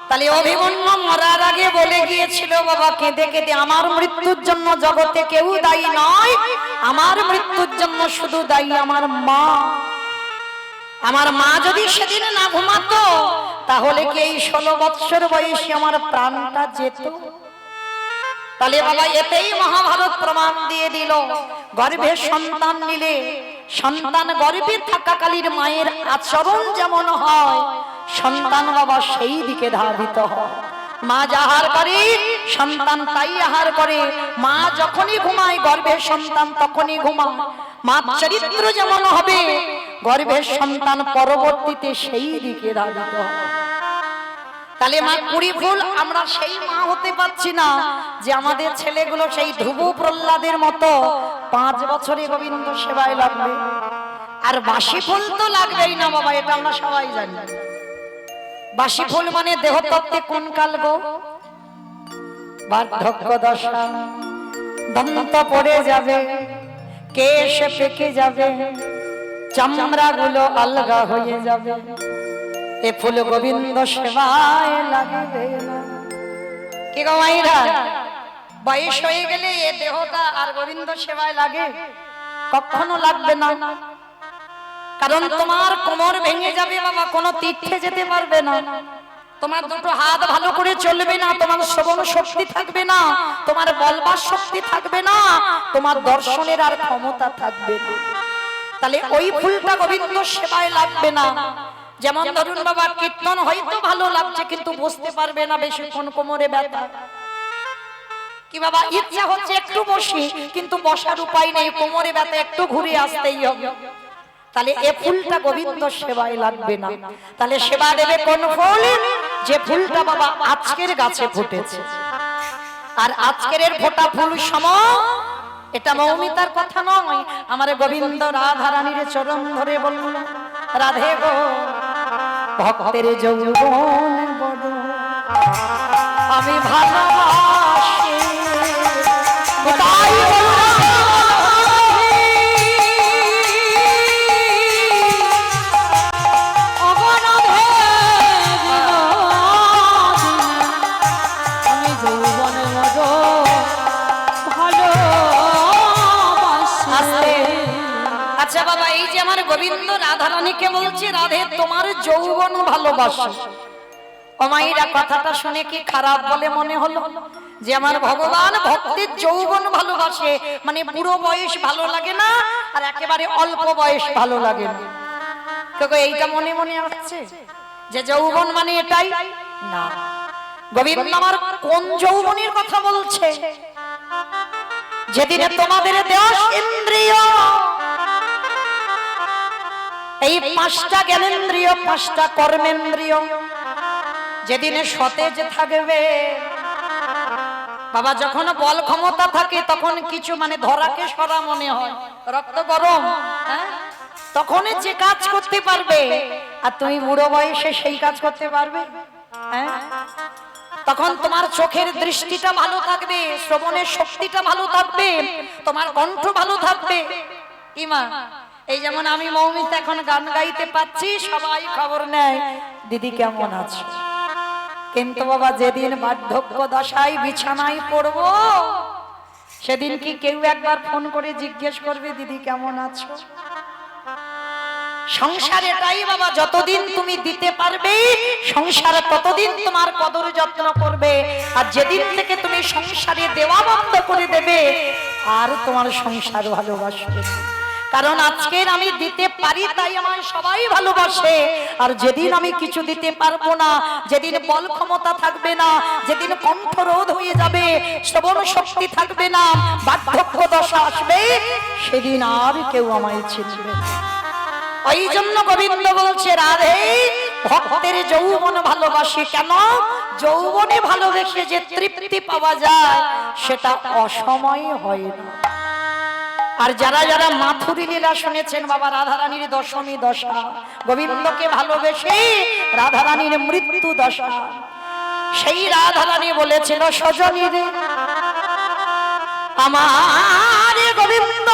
তাহলে অভিমন্যু মরার আগে বলে গিয়েছিল বাবা কেঁদে কেঁদে, আমার মৃত্যুর জন্য জগতে কেউ দায়ী নয়, আমার মৃত্যুর জন্য শুধু দায়ী আমার মা। আমার মা যদি সেদিন না ঘুমাতো তাহলে কি এই 16 বৎসর বয়সে আমার প্রাণটা যেত? তাহলে বাবা এতেই মহাভারত প্রমাণ দিয়ে দিল, গর্ভে সন্তান নিলে সন্তান গর্ভে থাকাকালীন মায়ের আচরণ যেমন হয় সন্তান বাবা সেই দিকে ধাবিত হয়। মা যাহার করে সন্তান তাই আহার করে, মা যখনই ঘুমায় গর্ভের সন্তান তখনই ঘুমায়। মা চরিত্র যেমন হবে গর্ভের সন্তান পরবর্তীতে সেই দিকে ধাবিত হয়। তাহলে মা কুড়ি ফুল আমরা সেই মা হতে পারছি না যে আমাদের ছেলেগুলো সেই ধ্রুব প্রহ্লাদের মতো 5 বছরে গোবিন্দ সেবায় লাগবে। আর বাসি ফুল তো লাগবেই না বাবা, এটা আমরা সবাই জানি। বাসি ফুল মানে দেহতত্ত্বে কোন কাল গো? বার্ধক্য দশা, দন্ত পড়ে যাবে, কেশ পেকে যাবে, চামড়া গুলো আলগা হয়ে যাবে, এ ফুল গোবিন্দ সেবায় লাগবে না। কি গো মাইরা, বয়স হয়ে গেলে এ দেহটা আর গোবিন্দ সেবায় লাগে? কখনো লাগবে না। কারণ তোমার কোমর ভেঙে যাবে বাবা, কোনো তীর্থে যেতে পারবে না, তোমার দুটো হাত ভালো করে চলবে না, তোমার শ্রবণ শক্তি থাকবে না, তোমার বলবার শক্তি থাকবে না, তোমার দর্শনের আর ক্ষমতা থাকবে না। তাহলে ওই ফুলটা গোবিন্দ সেবায় লাগবে না। যেমন ধরুন বাবা কীর্তন হয়তো ভালো লাগছে কিন্তু বুঝতে পারবে না বেশিক্ষণ, কোমরে ব্যথা। কি বাবা ইচ্ছা হচ্ছে একটু বসি কিন্তু বসার উপায় নেই, কোমরে ব্যথা, একটু ঘুরে আসতেই হবে। তাহলে এ ফুলটা গোবিন্দ সেবায় লাগবে না। তাহলে সেবা দেবে কোন ফুল? যে ফুলটা বাবা আজকের গাছে ফুটেছে। আর আজকের এর ফোটা ফুল সম, এটা মৌমিতার কথা নয়, আমার গোবিন্দ রাধা রানীর চরণ ধরে বলল, রাধে গো ভক্তের যৌবন বড় আমি ভালোবাসি, তাই গোবিন্দ রাধা রানীকে বলছে, রাধে তোমার যৌবন ভালোবাসে। ও মাইরা কথাটা শুনে কি খারাপ বলে মনে হলো? যে আমার ভগবান ভক্তের যৌবন ভালোবাসে, মানে বুড়ো বয়স ভালো লাগে না আর একেবারে অল্প বয়স ভালো লাগে না। তো এইটা মনে মনে আসছে যে যৌবন মানে এটাই না। গোবিন্দ আমার কোন যৌবনের কথা বলছে? যেদিনে তোমাদের দেশ ইন্দ্রিয়, এই 5টা জ্ঞানেন্দ্রিয় 5টা কর্মেন্দ্রিয় যেদিনে সতেজ থাকবে বাবা, যখন বল ক্ষমতা থাকে তখন কিছু মানে ধরাকে সরা মনে হয়, রক্ত গরম, তখন যে কাজ করতে পারবে। আর তুমি বুড়ো বয়সে সেই কাজ করতে পারবে? তখন তোমার চোখের দৃষ্টিটা ভালো থাকবে, শ্রবণের শক্তিটা ভালো থাকবে, তোমার কণ্ঠ ভালো থাকবে। ইমা এই যেমন আমি মৌমিতা এখন গান গাইতে পাচ্ছি, সবাই খবর নেয় দিদি কেমন আছে। কিন্তু বাবা যেদিন বার্ধক্য দশায় বিছানায় পড়বো সেদিন কি কেউ একবার ফোন করে জিজ্ঞেস করবে দিদি কেমন আছো? সংসার এটাই বাবা, যতদিন তুমি দিতে পারবে সংসারে ততদিন তোমার কদর যত্ন করবে। আর যেদিন থেকে তুমি সংসারে দেওয়া বন্ধ করে দেবে আর তোমার সংসার ভালোবাসবে। কারণ আজকের আমি দিতে পারি তাই আমায় সবাই ভালোবাসে, আর যেদিন আমি কিছু দিতে পারবো না, যেদিন বল ক্ষমতা থাকবে না, যেদিন কণ্ঠ রোধ হয়ে যাবে, শ্রবণ শক্তি থাকবে না, বার্ধক্য দশা আসবে, সেদিন আর কেউ আমায় চিনবে না। ওই জন্য গোবিন্দ বলছে, রাধে ভক্তের যৌবন ভালোবাসে। কেন? যৌবনে ভালোবেসে যে তৃপ্তি পাওয়া যায় সেটা অসময় হয় না। আর যারা যারা মাথুরী লীলা শুনেছেন বাবা, রাধারানীর দশমী দশা, গোবিন্দকে ভালোবেসে রাধারানীর মৃত্যু দশা, সেই রাধারানী বলেছিল, সজনী রে আমার গোবিন্দ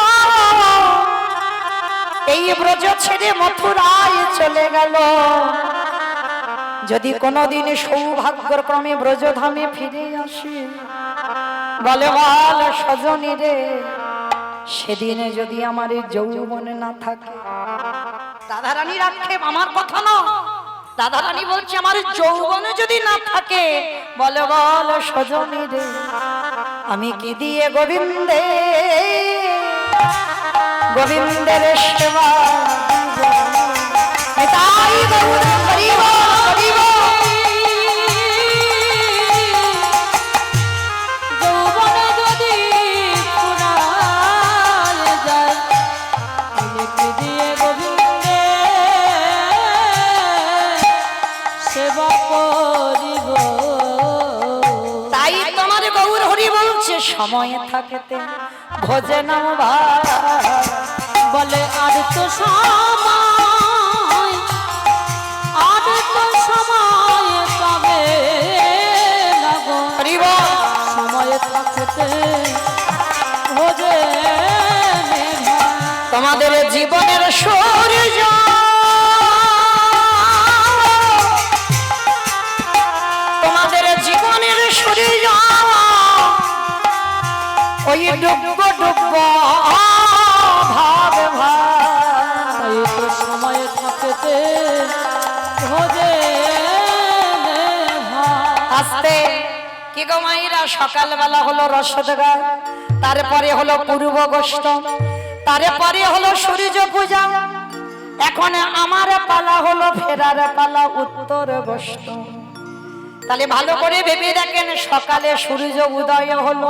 এই ব্রজ ছেড়ে মথুরায় চলে গেল, যদি কোনোদিন সৌভাগ্যের ক্রমে ব্রজধামে ফিরে আসে, বলে বল সজনী রে, সেদিনে যদি আমার এই যৌবনে না থাকে। রাধারানী রাখে আমার কথা না, রাধারানী বলছে আমার যৌবনে যদি না থাকে, বলে বল সজনী রে, আমি কি দিয়ে গোবিন্দের সেবা তাই গৌর হরিব হরিব। যৌবনে যদি ফুরায় যায়, আমি কি দিয়ে গোবিন্দের সেবা করিব। তাই তোমার গৌর হরি বলছে সময় থাকতে ভোজে নাও ভাই, বলে আর তো সময়, আর তো সময় পাবে না গো, হরিব সময় থাকতে ভোজে নেবা। তোমাদের জীবনের সূর্য তোমাদের জীবনের সূর্য ওই ডুব ডুব ভাব তাই তো সময় থাকতে ভোজে নেবা। আস্তে কি গো মাইরা, সকালবেলা হলো রসদগার, তারপরে হলো পূর্ব গোষ্ঠ, তারপরে হলো সূর্য পূজা, এখন আমার পালা হলো ফেরার পালা উত্তর গোষ্ঠ। তাহলে ভালো করে ভেবে দেখেন, সকালে সূর্য উদয় হলো,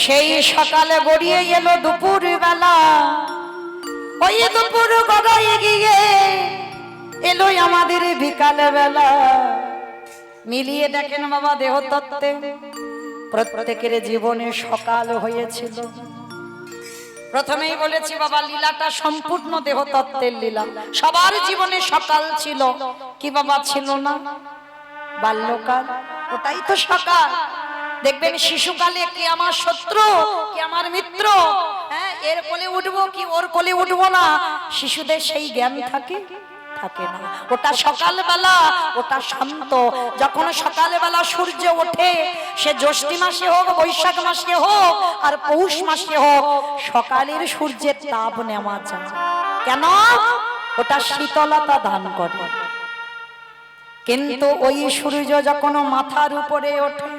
সেই সকালে গড়িয়ে এলো দুপুর বেলা, ওই দুপুর গড়াই গিয়ে এলো আমাদের বিকাল বেলা। মিলিয়ে দেখেন বাবা দেহ তত্ত্বে প্রত্যেকের জীবনে সকাল হয়েছিল। প্রথমেই বলেছি বাবা লীলাটা সম্পূর্ণ দেহ তত্ত্বের লীলা, সবার জীবনে সকাল ছিল। কি বাবা ছিল না? বাল্যকাল, ওটাই তো সকাল। দেখবেন শিশুকালে কি আমার শত্রু কি আমার মিত্র, হ্যাঁ এর কোলে উঠবো কি ওর কোলে উঠবো না, শিশুদের সেই জ্ঞান থাকে থাকে না। ওটা সকালবেলা, ওটা শান্ত। যখন সকালবেলা সূর্য ওঠে, সে জ্যৈষ্ঠ মাসে হোক, বৈশাখ মাসে হোক, আর পৌষ মাসে হোক, সকালের সূর্যের তাপ নেওয়া যায়। কেন? ওটা শীতলতা দান করে। কিন্তু ওই সূর্য যখন মাথার উপরে ওঠে,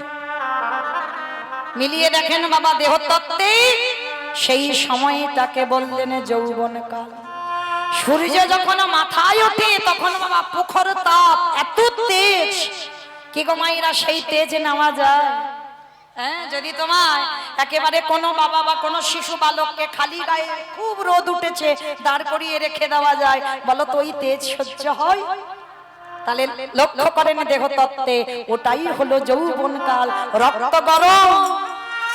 মিলিয়ে দেখেন বাবা দেহ তত্ত্বে, সেই সময়টাকে বললেন যৌবনকাল। সূর্য যখন মাথায় ওঠে তখন বাবা প্রখর তাপ, এত তেজ, কি গো মাইরা সেই তেজ নেওয়া যায়? হ্যাঁ, যদি তোমায় একেবারে কোনো বাবা বা কোনো শিশু বালককে খালি গায়ে খুব রোদ উঠেছে দাঁড় করিয়ে রেখে দেওয়া যায়, বলো তো ওই তেজ সহ্য হয়? তাহলে লক্ষ্য করেন দেহ তত্ত্বে, ওটাই হলো যৌবনকাল। রক্ত গরম,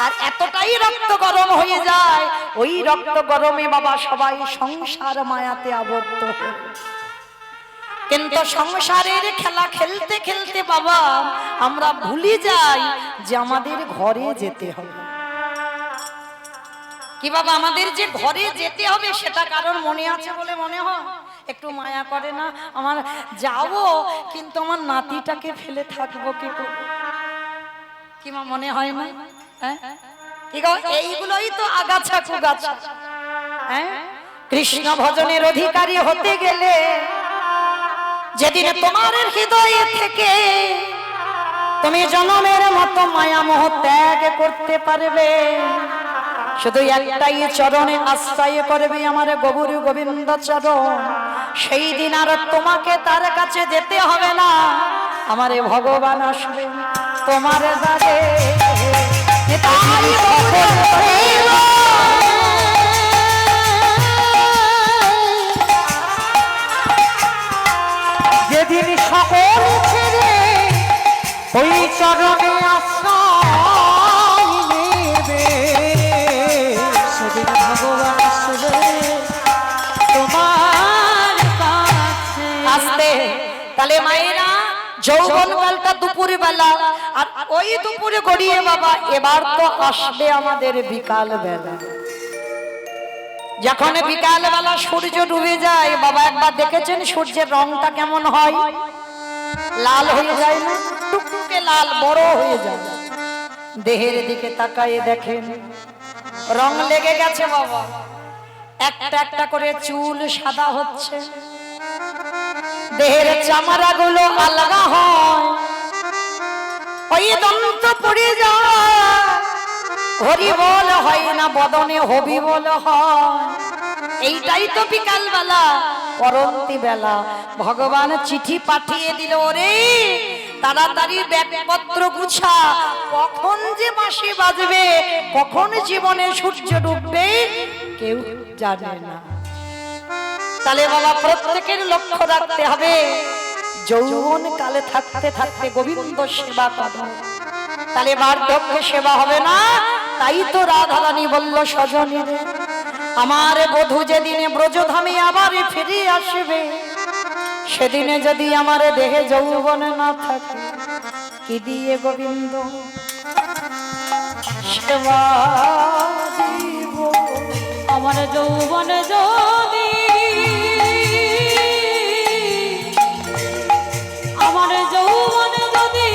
আর এতটাই রক্ত গরম হয়ে যায়, ওই রক্ত গরমে বাবা সবাই সংসার মায়াতে আবদ্ধ। কিন্তু সংসারের খেলা খেলতে খেলতে বাবা আমরা ভুলে যাই যে আমাদের ঘরে যেতে হবে। কি বাবা, আমাদের যে ঘরে যেতে হবে সেটা কারোর মনে আছে বলে মনে হয়? একটু মায়া করে না? আমার যাবো, কিন্তু আমার নাতিটাকে ফেলে থাকবো কি করে? কি মা মনে হয় না? হ্যাঁ, কি গো, এইগুলোই তো আগাছা কুগাছা। হ্যাঁ, কৃষ্ণ ভজনের অধিকারী হতে গেলে যেদিন তোমার হৃদয়ে থেকে তুমি জনমের মতো মায়া মোহ ত্যাগ করতে পারবে, শুধু একটাই চরণে আশ্রয় করবে আমার গৌর গোবিন্দ চরণ, সেই দিন আর তোমাকে তার কাছে যেতে হবে না। আমার ভগবান আসবে তোমার দ্বারে। যেদিন সকল ছেড়ে ওই চরণে আশ্রয় নেবে, সেদিন ভগবান আসবে তোমার কাছে। আসতে। তাহলে মায়েরা যৌবন কালটা দুপুর বেলা, আর ওই দুপুরে গড়িয়ে বাবা এবার তো আসবে আমাদের বিকাল বেলা। যখন বিকাল বেলা সূর্য ডুবে যায় বাবা, একবার দেখেছেন সূর্যের রংটা কেমন হয়? লাল হয়ে যায় না, টুকটুকে লাল বড় হয়ে যায়। দেহের দিকে তাকায়ে দেখেন রং লেগে গেছে বাবা, একটা একটা করে চুল সাদা হচ্ছে, দেহের চামড়াগুলো আলগা হয়, ওই দন্ত পড়ে যায়, হরি বল হয় না বদনে হবি বল হয়। এইটাই তো বিকাল বেলা পরন্তি বেলা ভগবান চিঠি পাঠিয়ে দিল, রে তাড়াতাড়ি ব্যাগপত্র গুছা, কখন যে বাঁশি বাজবে, কখন জীবনে সূর্য ডুববে কেউ জানে না। তাহলে বাবা প্রত্যেকের লক্ষ্য রাখতে হবে, যৌবন কালে থাকতে থাকতে গোবিন্দ সেবা করো, তাহলে বার্ধক্যে সেবা হবে না। তাই তো রাধারানী বলল সজনী রে, আমার বধূ যেদিনে ব্রজধামে আবার ফিরে আসবে, সেদিনে যদি আমার দেহে যৌবন না থাকে, কি দিয়ে গোবিন্দ সেবা দিব? আমার যৌবন যদি, আমার যৌবন যদি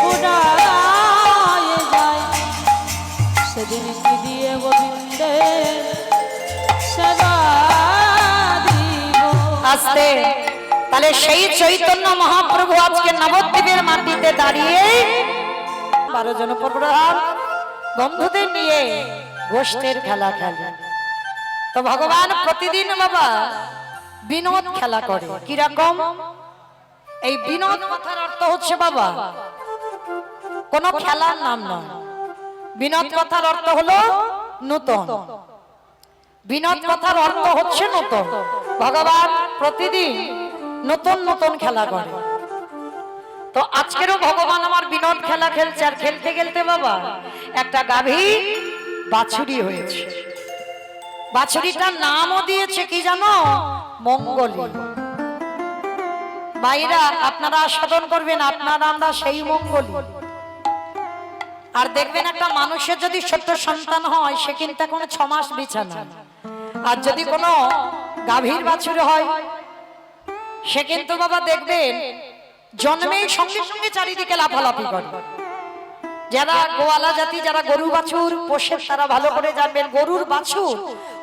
উড়ায় যায়, সেদিন কি দিয়ে গোবিন্দের সেবা দিব? আস্তে। তাহলে সেই চৈতন্য মহাপ্রভু আজকে নবদ্বীপের মাটিতে দাঁড়িয়ে 12 জন প্রধান বন্ধুদের নিয়ে গোষ্ঠের খেলা খেলে। তো ভগবান প্রতিদিন বাবা বিনোদ খেলা করে। কিরকম? এই বিনোদ কথার অর্থ হচ্ছে বাবা কোন খেলার নাম নয়, বিনোদ কথার অর্থ হলো নূতন, বিনোদ কথার অর্থ হচ্ছে নতুন। ভগবান প্রতিদিন নতুন নতুন খেলা করে। তো আজকেরও ভগবান আমার বিনোদ খেলা খেলছে, আর খেলতে খেলতে বাবা একটা গাভী বাছুরি হয়েছে। বাছুরিটার নামও দিয়েছে কি জানো? মঙ্গলী। ভাইরা আপনারা আস্বাদন করবেন, আপনারা আমরা সেই মঙ্গলী। আর দেখবেন একটা মানুষের যদি সত্য সন্তান হয়, সে কিন্তু কোনো 6 মাস বিছানা, আর যদি কোনো গাভীর বাছুর হয়, সে কিন্তু বাবা দেখবেন জন্মেই সঙ্গে সঙ্গে চারিদিকে লাফালাফি করে। যারা গোয়ালা জাতি, যারা গরু বাছুর পোষে, তারা ভালো করে জানবেন, গরুর বাছুর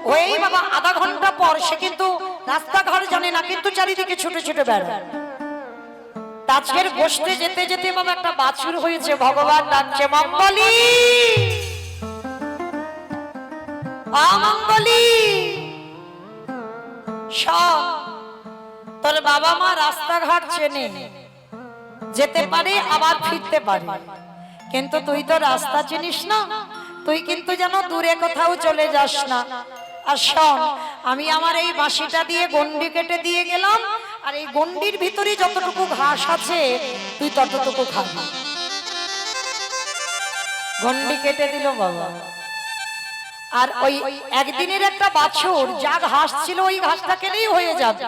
হয়েই বাবা আধা ঘন্টা পর সে কিন্তু রাস্তাঘাট জানে না, কিন্তু চারিদিকে ছুটে ছুটে বেড়ায়। আজকের গোষ্ঠে যেতে যেতে বাবা একটা বাছুর হয়েছে, ভগবান ডাকছে মঙ্গলী, অমঙ্গলী সব তোর বাবা মা রাস্তাঘাট চেনে, যেতে পারে আবার ফিরতে পারে, কিন্তু তুই তো রাস্তা চিনিস না, তুই কিন্তু যেন দূরে কোথাও চলে যাস না। আর শোন, আমি আমার এই বাঁশিটা দিয়ে গন্ডি কেটে দিয়ে গেলাম, আর এই গন্ডির ভিতরে যতটুকু ঘাস আছে তুই ততটুকু খাবি। গন্ডি কেটে দিল বাবা। আর ওই একদিনের একটা বাছুর যা ঘাস ছিল ওই ঘাসটা খেলেই হয়ে যাবে।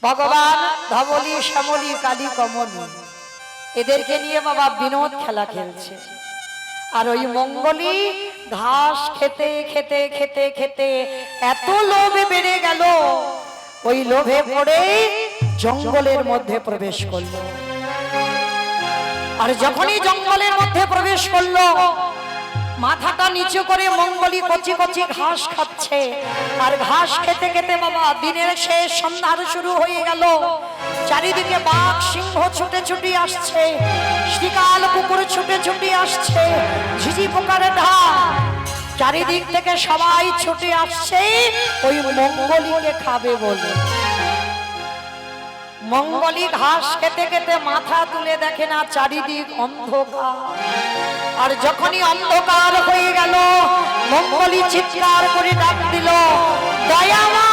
ভগবান ধবলি শ্যামলী কালী কমলী এদেরকে নিয়ে বাবা বিনোদ খেলা খেলছে। আর ওই মঙ্গলী ঘাস খেতে খেতে খেতে খেতে এত লোভে বেড়ে গেল, ওই লোভে পড়ে জঙ্গলের মধ্যে প্রবেশ করলো। আর যখনই জঙ্গলের মধ্যে প্রবেশ করলো, মাথাটা নিচু করে মঙ্গলী কচি কচি ঘাস খাচ্ছে। আর ঘাস খেতে খেতে বাবা দিনের শেষ, সন্ধ্যার শুরু হয়ে গেল। চারিদিকে বাঘ সিংহ ছুটে ছুটে আসছে, শিকাল কুকুর ছুটে ছুটে আসছে, ঝিঝি পোকার ঢাক, চারিদিক থেকে সবাই ছুটে আসছে ওই মঙ্গলীকে খাবে বলে। মঙ্গলী ঘাস খেতে খেতে মাথা তুলে দেখে না, চারিদিক অন্ধকার। আর যখনই অন্ধকার হয়ে গেল, মঙ্গলী চিৎকার করে ডাক দিল, দয়ামা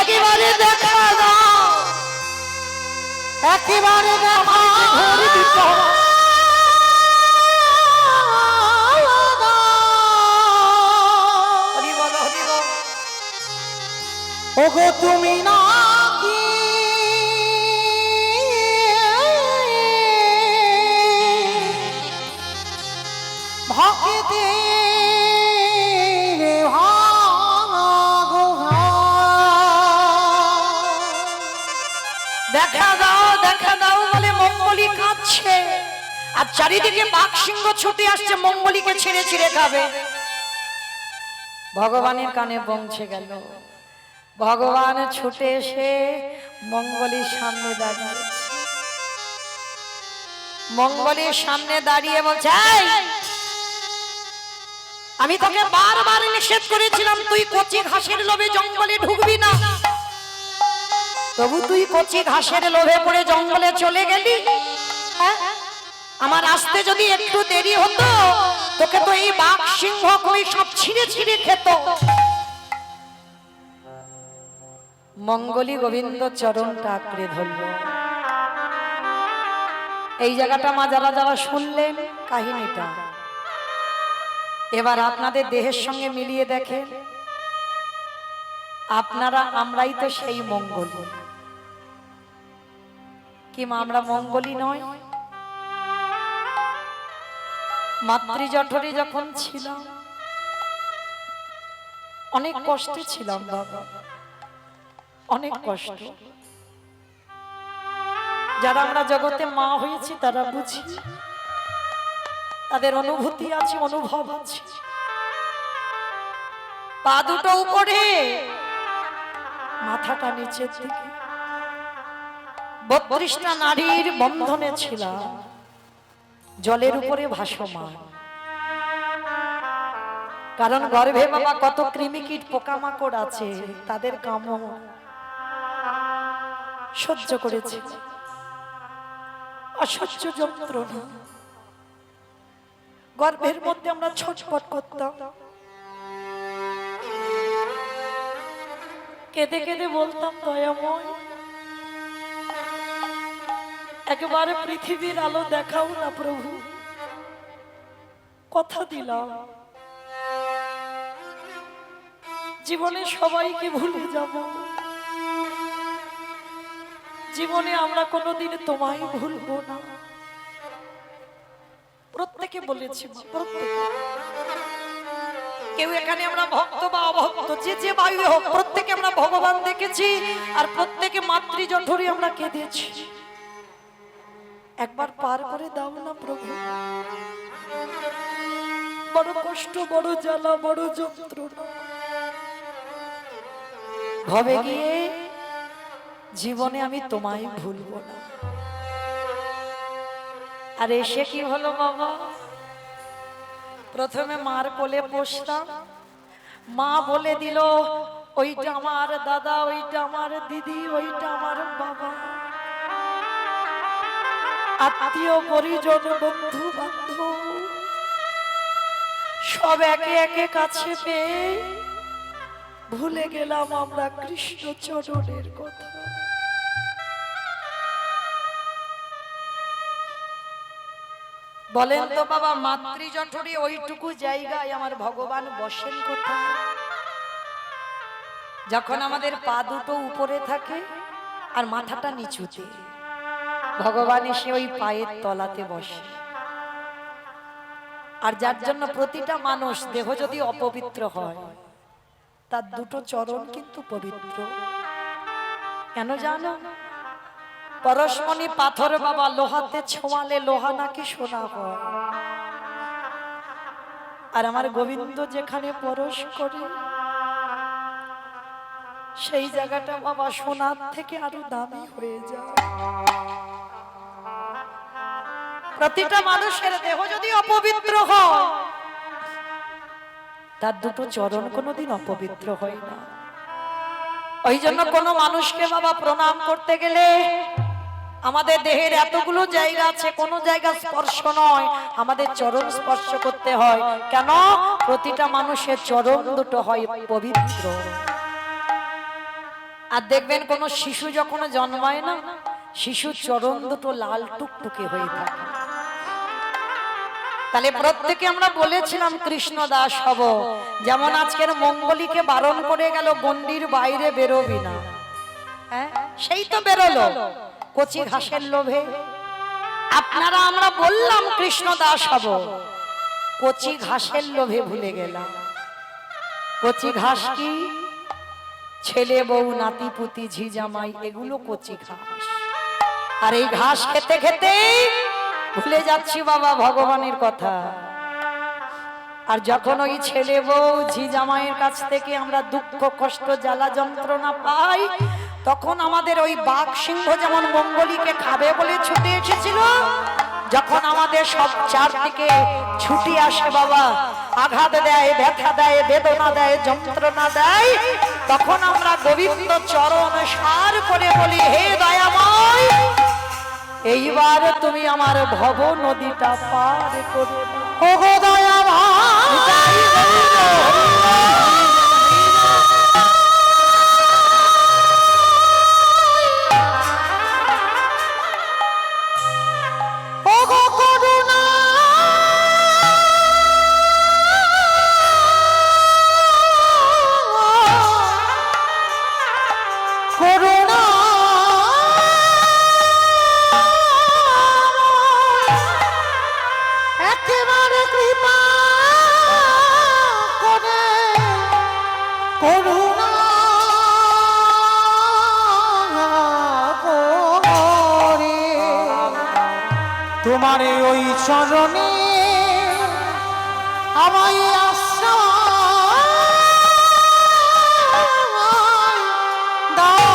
একেবারে দেখা দাও, একেবারে দেখা দাও। ওগো তুমি নাকি দেখা দাও বলে মঙ্গলি কাঁদছে, আর চারিদিকে বাঘ সিংহ ছুটে আসছে মঙ্গলিকে ছিঁড়ে ছিঁড়ে খাবে। ভগবানের কানে পৌঁছে গেল, ভগবান ছুটে এসে মঙ্গলির সামনে দাঁড়িয়েছে। মঙ্গলির সামনে দাঁড়িয়ে বলছে, আমি তোকে বারবার নিষেধ করেছিলাম তুই কচি ঘাসের লোভে জঙ্গলে ঢুকবি না, তবু তুই কচি ঘাসের লোভে পড়ে জঙ্গলে চলে গেলি। আমার আসতে যদি একটু দেরি হতো তোকে তো এই বাঘ সিংহ কই সব ছিঁড়ে ছিঁড়ে খেত। মঙ্গলি গোবিন্দ চরণটা আঁকড়ে ধরল। এই জায়গাটা মা যারা যারা শুনলেন কাহিনীটা, এবার আপনাদের দেহের সঙ্গে মিলিয়ে দেখেন, আপনারা আমরাই তো সেই মঙ্গলি। কি মা আমরা মঙ্গলি নয়? মাতৃজঠরে যখন ছিলাম অনেক কষ্টে ছিলাম বাবা, অনেক কষ্ট। যারা আমরা জগতে মা হয়েছি তারা বুঝি, তাদের অনুভূতি আছে, অনুভব আছে। পা দুটো উপরে, মাথাটা নিচের দিকে, 32টা নারীর বন্ধনে ছিলাম, জলের উপরে ভাসমান। কারণ গর্ভে বাবা কত কৃমিকীট পোকামাকড় আছে, তাদের কামড় সহ্য করেছে, অসহ্য যন্ত্রণা। গর্ভের মধ্যে আমরা ছটফট করতাম, কেঁদে কেঁদে বলতাম, দয়াময় একেবারে পৃথিবীর আলো দেখাও না প্রভু, কথা দিলাম জীবনে সবাইকে ভুলে যাব, জীবনে আমরা কোনোদিন তোমায় ভুলবো না। প্রত্যেকে বলেছি, প্রত্যেকে। কেউ এখানে আমরা ভক্ত বা অভক্ত, যে যে ভাই হোক, প্রত্যেকে আমরা ভগবান দেখেছি, আর প্রত্যেকে মাতৃজঠরে আমরা কেঁদেছি। একবার পার করে দাও না প্রভু, বড় কষ্ট, বড় জ্বালা, বড় যন্ত্রণা। ভবে গিয়ে জীবনে আমি তোমায় ভুলবো না। আর এসে কি হলো বাবা, প্রথমে মার কোলে বসলাম, মা বলে দিল ওইটা আমার দাদা, ওইটা আমার দিদি, ওইটা আমার বাবা। আত্মীয় পরিজন বন্ধু বান্ধব সব একে একে কাছে পেয়ে ভুলে গেলাম আমরা কৃষ্ণ চরণের কথা। বলেন তো বাবা, মাতৃজঠরে ওইটুকু জায়গায় আমার ভগবান বসেন কোথায়? যখন আমাদের পা দুটো উপরে থাকে আর মাথাটা নিচুতে, ভগবান এসে ওই পায়ের তলাতে বসে। আর যার জন্য প্রতিটা মানুষ দেহ যদি অপবিত্র হয়, তার দুটো চরণ কিন্তু পবিত্র। কেন জানো? পরশমণি পাথর বাবা লোহাতে ছোঁয়ালে লোহা নাকি সোনা হয়, আর আমার গোবিন্দ যেখানে পরশ করে সেই জায়গাটা বাবা সোনার থেকে আরো দামি হয়ে যায়। প্রতিটা মানুষের দেহ যদি অপবিত্র হয়, তার দুটো চরণ কোনোদিন অপবিত্র হয় না। ওই জন্য কোনো মানুষকে বাবা প্রণাম করতে গেলে আমাদের দেহের এতগুলো জায়গা আছে, কোনো জায়গা স্পর্শ নয়, আমাদের চরণ স্পর্শ করতে হয়। কেন? প্রতিটা মানুষের চরণ দুটো হয় পবিত্র। আর দেখবেন কোন শিশু যখন জন্মায় না, শিশুর চরণ দুটো লাল টুকটুকে হয়ে থাকে। তাহলে প্রত্যেকে আমরা বলেছিলাম কৃষ্ণ দাস হব। যেমন আজকের মঙ্গলীকে বারণ করে গেল গন্ডির বাইরে বেরোবি না, হ্যাঁ সেই তো বেরোলো কচি ঘাসের লোভে। আপনারা আমরা বললাম কৃষ্ণ দাস হব, কচি ঘাসের লোভে ভুলে গেলাম। কচি ঘাস কি? ছেলে বউ নাতি পুতি ঝি জামাই, এগুলো কচি ঘাস। আর এই ঘাস খেতে খেতে ভুলে যাচ্ছি বাবা ভগবানের কথা। আর যখন ওই ছেলে বউ ঝি জামাইয়ের কাছ থেকে আমরা দুঃখ কষ্ট জ্বালা যন্ত্রণা পাই, তখন আমাদের ওই বাঘ সিংহ যেমন মঙ্গলীকে খাবে বলে ছুটে এসেছিল, যখন আমাদের সব চারদিকে ছুটি আসে বাবা, আঘাত দেয়, ব্যথা দেয়, বেদনা দেয়, যন্ত্রণা দেয়, তখন আমরা গোবিন্দ চরণ সার করে বলি, হে দয়াময়, এইবার তুমি আমার ভব নদীটা পার করে দাও। ও গো দয়াময়, ও গো করুণা, করুণা একেবারে কৃপা করে, করুণা করে তোমার ওই চরণে আমায় আশ্রয় দাও।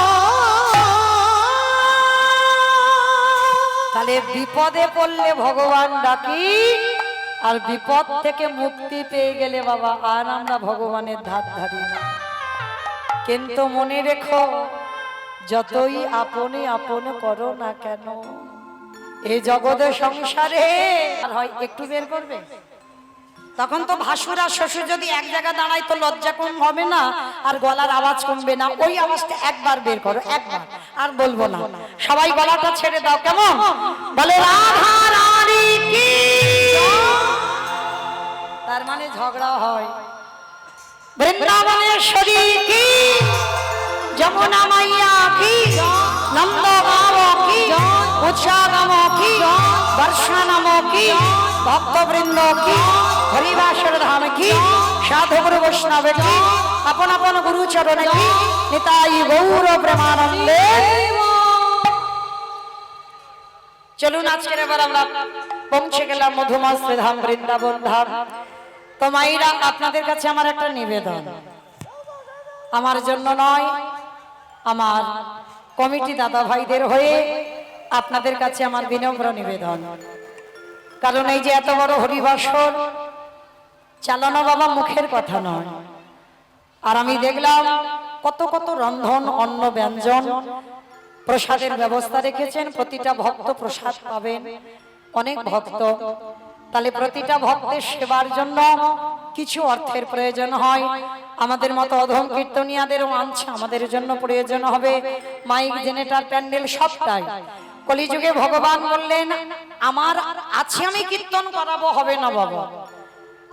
তাহলে বিপদে পড়লে ভগবান ডাকি, আর বিপদ থেকে মুক্তি পেয়ে গেলে বাবা আর আমরা ভগবানের ধার ধারি না। কিন্তু মনে রেখো, যতই আপনে আপন করো না কেন, এই জগতের সংসারে আর হয় একটু বের করবে, তখন তো ভাসুর আর শ্বশুর যদি এক জায়গায় দাঁড়ায় তো লজ্জা কম হবে না, আর গলার আওয়াজ কমবে না। ওই আওয়াজটা একবার বের করো, একবার, আর বলবো না। সবাই গলাটা ছেড়ে দাও, কেমন? বলে রাধা রানী কি, তার মানে ঝগড়া হয়। বৃন্দাবনেশ্বরী কি, যমুনা মাইয়া কি, নন্দগাঁও কি, উৎসাগাম কি, বর্ষানাম কি, ভক্তবৃন্দ কি, হরিবাসর ধাম কি, সাধু গুরু বৈষ্ণব কি, আপন আপন গুরু চরণ কি, নিতাই গৌর প্রেমানন্দে। চলুন আজকের এবার আমরা পৌঁছে গেলাম মধুমাস্ত্রী ধাম, বৃন্দাবন ধাম। তো মাইরা, আপনাদের কাছে আমার একটা নিবেদন, আমার জন্য নয়, আমার কমিটি দাদা ভাইদের হয়ে আপনাদের কাছে আমার বিনম্র নিবেদন। কারণ এই যে এত বড় হরিবাসর চালানো বাবা মুখের কথা নয়। আর আমি দেখলাম কত কত রন্ধন, অন্ন, ব্যঞ্জন, প্রসাদের ব্যবস্থা রেখেছেন। প্রতিটা ভক্ত প্রসাদ পাবেন, অনেক ভক্ত। তাহলে প্রতিটা ভক্তের সেবার জন্য কিছু অর্থের প্রয়োজন হয়। আমাদের মতো অধম কীর্তনিয়াদেরও আনছে, আমাদের জন্য প্রয়োজন হবে মাইক, জেনারেটর, প্যান্ডেল, সবটাই। কলিযুগে ভগবান বললেন, আমার আছে আমি কীর্তন করাবো, হবে না বাবা।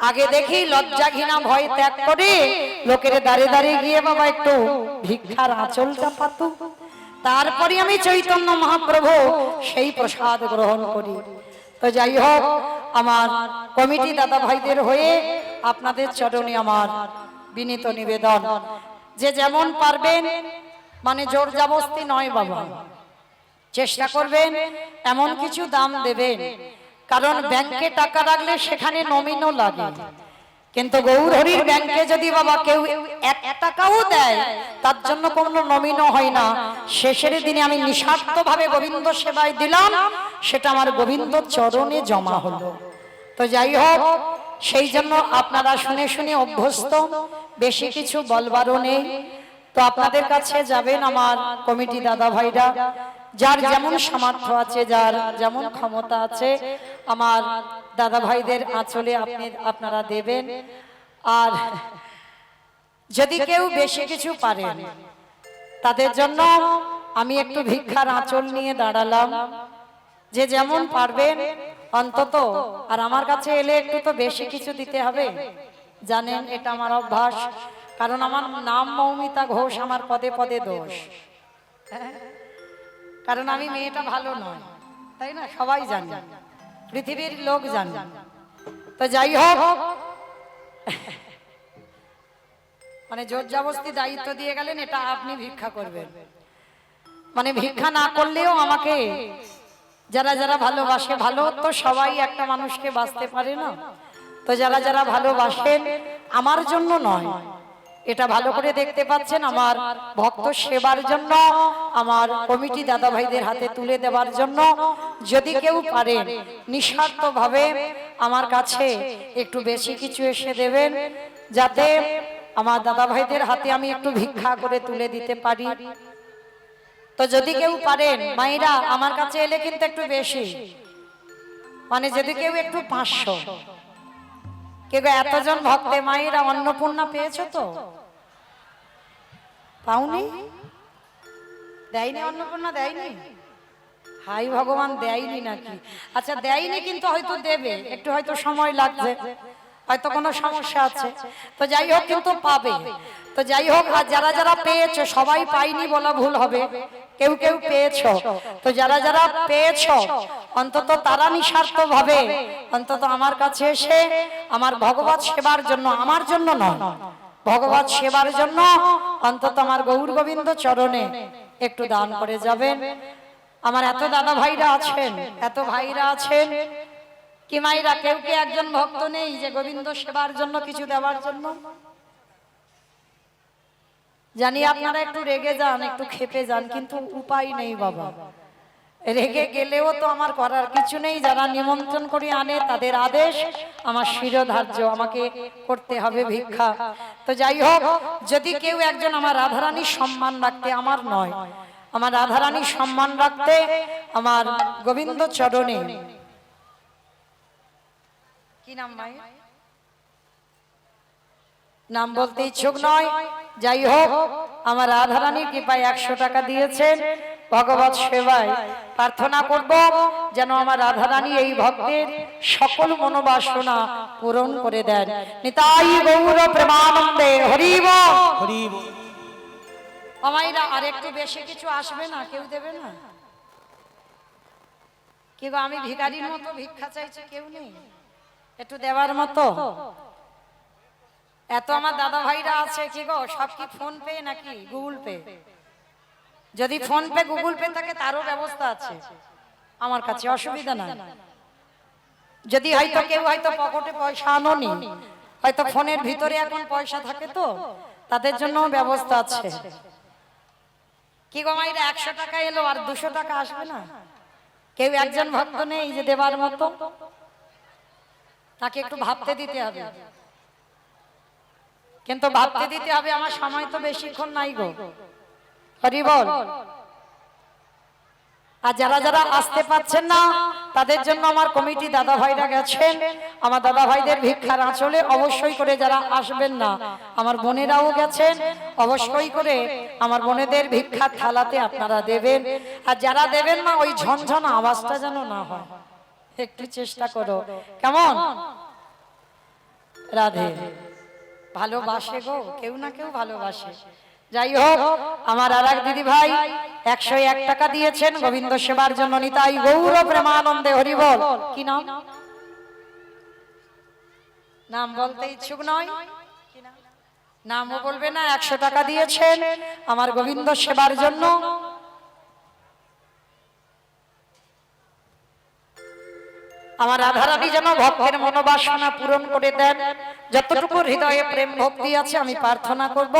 আগে দেখি লজ্জা ঘৃণা ভয় ত্যাগ করে লোকের দাঁড়ে দাঁড়িয়ে গিয়ে বাবা একটু ভিক্ষার আঁচলটা পাতু, তারপরে আমি চৈতন্য মহাপ্রভু সেই প্রসাদ গ্রহণ করি। তো যাই হোক, আমার কমিটি দাদা ভাইদের হয়ে আপনাদের চরণে আমার বিনীত নিবেদন, যে যেমন পারবেন, মানে জোর জবরদস্তি নয় বাবা, চেষ্টা করবেন এমন কিছু দাম দেবেন। কারণ ব্যাংকে টাকা রাখলে সেখানে নমিনও লাগে, কিন্তু গৌর হরির ব্যাংকে যদি বাবা কেউ 1 টাকাও দেয়, তার জন্য কোনো নমিনও হয় না। শেষের দিনে আমি নিঃস্বার্থভাবে গোবিন্দ সেবায় দিলাম, সেটা আমার গোবিন্দ চরণে জমা হলো। তো যাই হোক, সেই জন্য আপনারা শুনে শুনে অভ্যস্ত, বেশি কিছু বলবারও নেই। তো আপনাদের কাছে যাবেন আমার কমিটি দাদা ভাইরা, যার যেমন সামর্থ্য আছে, যার যেমন ক্ষমতা আছে, আমার দাদা ভাইদের আঁচলে আপনারা দেবেন। আর যদি কেউ বেশি কিছু পারেন, তাদের জন্য আমি একটু ভিক্ষার আঁচল নিয়ে দাঁড়ালাম, যে যেমন পারবেন অন্তত। আর আমার কাছে এলে একটু তো বেশি কিছু দিতে হবে, জানেন এটা আমার অভ্যাস। কারণ আমার নাম মৌমিতা ঘোষ, আমার পদে পদে দোষ। কারণ আমি মেয়েটা ভালো নয়, তাই না? সবাই জানে, পৃথিবীর লোক জানে। তো যাই হোক, মানে জোর জবরদস্তি দায়িত্ব দিয়ে গেলেন, এটা আপনি ভিক্ষা করবেন। মানে ভিক্ষা না করলেও আমাকে যারা যারা ভালোবাসে, ভালো তো সবাই একটা মানুষকে বাঁচতে পারে না, তো যারা যারা ভালোবাসেন আমার জন্য নয়, এটা ভালো করে দেখতে পাচ্ছেন, আমার ভক্ত সেবার জন্য, আমার কমিটি দাদা ভাইদের হাতে তুলে দেওয়ার জন্য, যদি কেউ পারেন নিঃস্বার্থ ভাবে আমার কাছে একটু বেশি কিছু এসে দেবেন, যাতে আমার দাদা ভাইদের হাতে আমি একটু ভিক্ষা করে তুলে দিতে পারি। তো যদি কেউ পারেন মায়েরা আমার কাছে এলে কিন্তু একটু বেশি, মানে যদি কেউ একটু 500, কেউ এতজন ভক্তে মায়েরা অন্নপূর্ণা পেয়েছো তো? পাওনি? দেয়নি অন্নপূর্ণা, দেয়নি? হাই ভগবান, দেয়নি নাকি? আচ্ছা দেয়নি, কিন্তু হয়তো দেবে, একটু হয়তো সময় লাগছে, হয়তো কোনো সমস্যা আছে, তো যাই হোক কিন্তু পাবে। তো যাই হোক, আর যারা যারা পেয়েছো, সবাই পাইনি বলা ভুল হবে, কেউ কেউ পেয়েছো, তো যারা যারা পেয়েছো অন্তত তারা নিঃস্বার্থ ভাবে অন্তত আমার কাছে এসে আমার ভগবত সেবার জন্য, আমার জন্য নয়, ভগবত সেবার জন্য অন্তত আমার গৌর গোবিন্দ চরণে একটু দান করে যাবেন। আমার এত দাদা ভাইরা আছেন, এত ভাইরা আছেন, কি মাইরা কেউ কি একজন ভক্ত নেই যে গোবিন্দ সেবার জন্য কিছু দেওয়ার জন্য? জানি আপনারা একটু রেগে যান, একটু ক্ষেপে যান, কিন্তু উপায় নেই বাবা, রেগে গেলেও তো আমার করার কিছু নেই। যারা নিমন্ত্রণ করে আনে তাদের আদেশ আমার শিরোধার্য, আমাকে করতে হবে ভিক্ষা। তো যাই হোক, যদি কেউ একজন আমার রাধারানীর সম্মান রাখতে, আমার নয়, আমার রাধারানীর সম্মান রাখতে আমার গোবিন্দ চরণে, কি নাম ভাই? নাম বলতে ইচ্ছুক নয়, যাই হোক আমার রাধারানী কৃপায় 100 টাকা দিয়েছেন ভগবত সেবায়। প্রার্থনা করব যেন আমার রাধারানী এই ভক্তের সকল মনোবাসনা পূরণ করে দেন। নিতাই গৌর প্রেমানন্দে হরি বল। হরি বল। আমাইরা আর একটু বেশি কিছু আসবে না? কেউ দেবে না? কি গো, আমি ভিখারির মতো ভিক্ষা চাইছি, কেউ নেই একটু দেওয়ার মতো? এত আমার দাদা ভাইরা আছে, কি গো সব কি ফোন পে নাকি গুগল পে? যদি ফোন পে গুগল পে থাকে তারও ব্যবস্থা আছে আমার কাছে, অসুবিধা নাই। যদি হয়তো কেউ হয়তো পকেটে পয়সা আনোনি, হয়তো ফোনের ভিতরে এখন পয়সা থাকে, তো তাদের জন্য ব্যবস্থা আছে। কি গো মাইরা 100 টাকা এলো, আর 200 টাকা আসবে না? কেউ একজন ভক্ত নেই যে দেবার মতো? তাকে একটু ভাবতে দিতে হবে, কিন্তু ভাবতে দিতে হবে, আমার সময় তো বেশিক্ষণ নাই গো। হরি বল। আর যারা যারা আসতে পারছেন না তাদের জন্য আমার কমিটি দাদা ভাইরা গেছেন, আমার দাদা ভাইদের ভিক্ষার আঁচলে অবশ্যই করে, যারা আসবেন না আমার বোনেরাও গেছেন, অবশ্যই করে আমার বোনেদের ভিক্ষার থালাতে আপনারা দেবেন। আর যারা দেবেন না, ওই ঝনঝন আওয়াজটা যেন না হয়, একটু চেষ্টা করো, কেমন? রাধে। ভালোবাসে গো, কেউ না কেউ ভালোবাসে। যাই হোক, আমার আর এক দিদি ভাই 101 টাকা দিয়েছেন গোবিন্দ সেবার জন্য। নিতাই গৌর প্রেমানন্দে হরি বল। কি নাম? নাম বলতে ইচ্ছুক নয়, নামও বলবে না। 100 টাকা দিয়েছেন আমার গোবিন্দ সেবার জন্য। আমার রাধারানী যেন ভক্তের মনোবাসনা পূরণ করে দেন। যতটুকু হৃদয়ে প্রেম ভক্তি আছে আমি প্রার্থনা করব,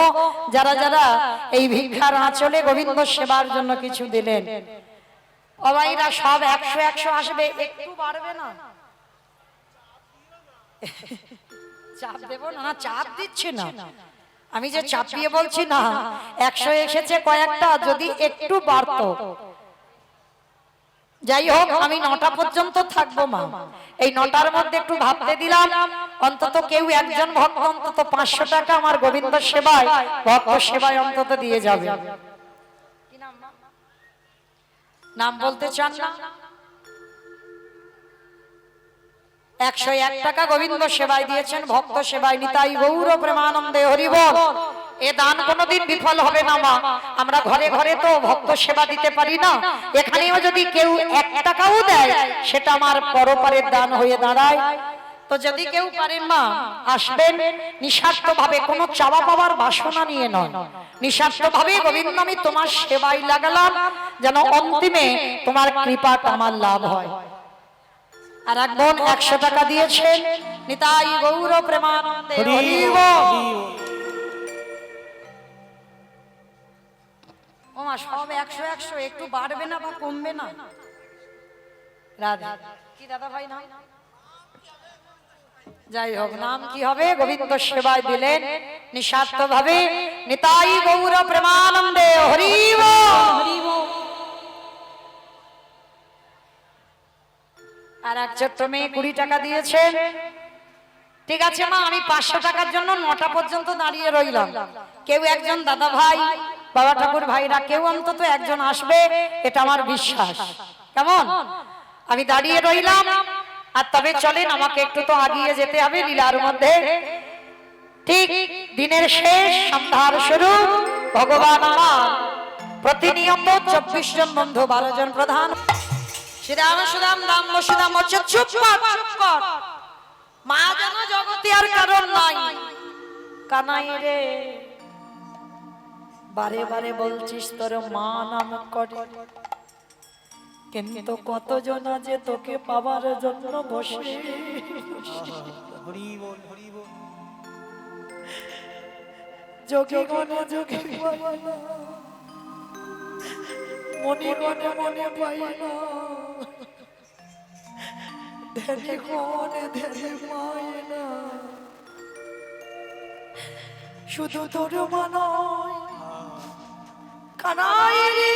যারা যারা এই ভিক্ষার আঁচলে গোবিন্দ সেবার জন্য কিছু দিলেন, অবাইরা সব 100 আসবে, একটু বাড়বে না? চাপ দেব না? না, চাপ দিচ্ছি না, আমি যে চাপিয়ে বলছি না। 100 এসেছে কয়েকটা, যদি একটু বাড়তো। যাই হোক, আমি 9টা পর্যন্ত থাকবো মা, এই 9টার মধ্যে একটু ভাবতে দিলাম, অন্তত কেউ একজন ভক্ত অন্তত 500 টাকা আমার গোবিন্দ সেবায়, ভক্ত সেবায় অন্তত দিয়ে যাবে। নাম বলতে চান না? 101 টাকা গোবিন্দ সেবায় দিয়েছেন, ভক্ত সেবায়। নিতাই গৌর প্রেমানন্দে হরি বল। এ দান কোনোদিন বিফল হবে না মা। আমরা ঘরে ঘরে তো ভক্ত সেবা দিতে পারি না, এখানেও যদি কেউ 1 টাকাও দেয় সেটা আমার পরপারের দান হয়ে দাঁড়ায়। তো যদি কেউ পারেন মা আসবেন, নিঃস্বার্থ ভাবে কোনো চাওয়া পাওয়ার বাসনা নিয়ে নয়, নিঃস্বার্থ ভাবে গোবিন্দ আমি তোমার সেবায় লাগালাম, যেন অন্তিমে তোমার কৃপাটা আমার লাভ হয়। আর এক বোন 100 টাকা দিয়েছেন, নিতাই গৌর প্রেমানন্দে হরি বল। ও মা সব 100 100 একটু বাড়বে না বা কমবে না? রাধা কি দাদা ভাই নাম? যাই হোক নাম কি হবে? গোবিন্দ সেবায় দিলেন নিঃস্বার্থ ভাবে, নিতাই গৌর প্রেমানন্দে হরি বল। আর এক ছোট্ট মেয়ে 20 টাকা দিয়েছেন। ঠিক আছে মা, আমি 500 টাকার জন্য 9টা পর্যন্ত দাঁড়িয়ে রইলাম। কেউ একজন দাদা ভাই, বাবা ঠাকুর ভাইরা কেউ অন্তত একজন আসবে, এটা আমার বিশ্বাস। কেমন? আমি দাঁড়িয়ে রইলাম। আর তবে চলেন, আমাকে একটু তো আগিয়ে যেতে হবে লীলার মধ্যে। ঠিক দিনের শেষ, সন্ধ্যার শুরু, ভগবান আমার প্রতিনিয়ত 24 জন বন্ধু, 12 জন প্রধান, শ্রীরাম সুদাম রাম বসুদাম হচ্ছে চুপ কর। মা যেন জগতে আর কারণ নাই। কানাই রে বারে বারে বলছিস তোর মা নাম করে, কিন্তু কতজন যে তোকে পাবার জন্য বসে। যোগে গণে যোগে মনে গণে মনে পাই না, ধ্যানে গণে ধ্যানে পাই না। শুধু তোর মানয় কানাই রে,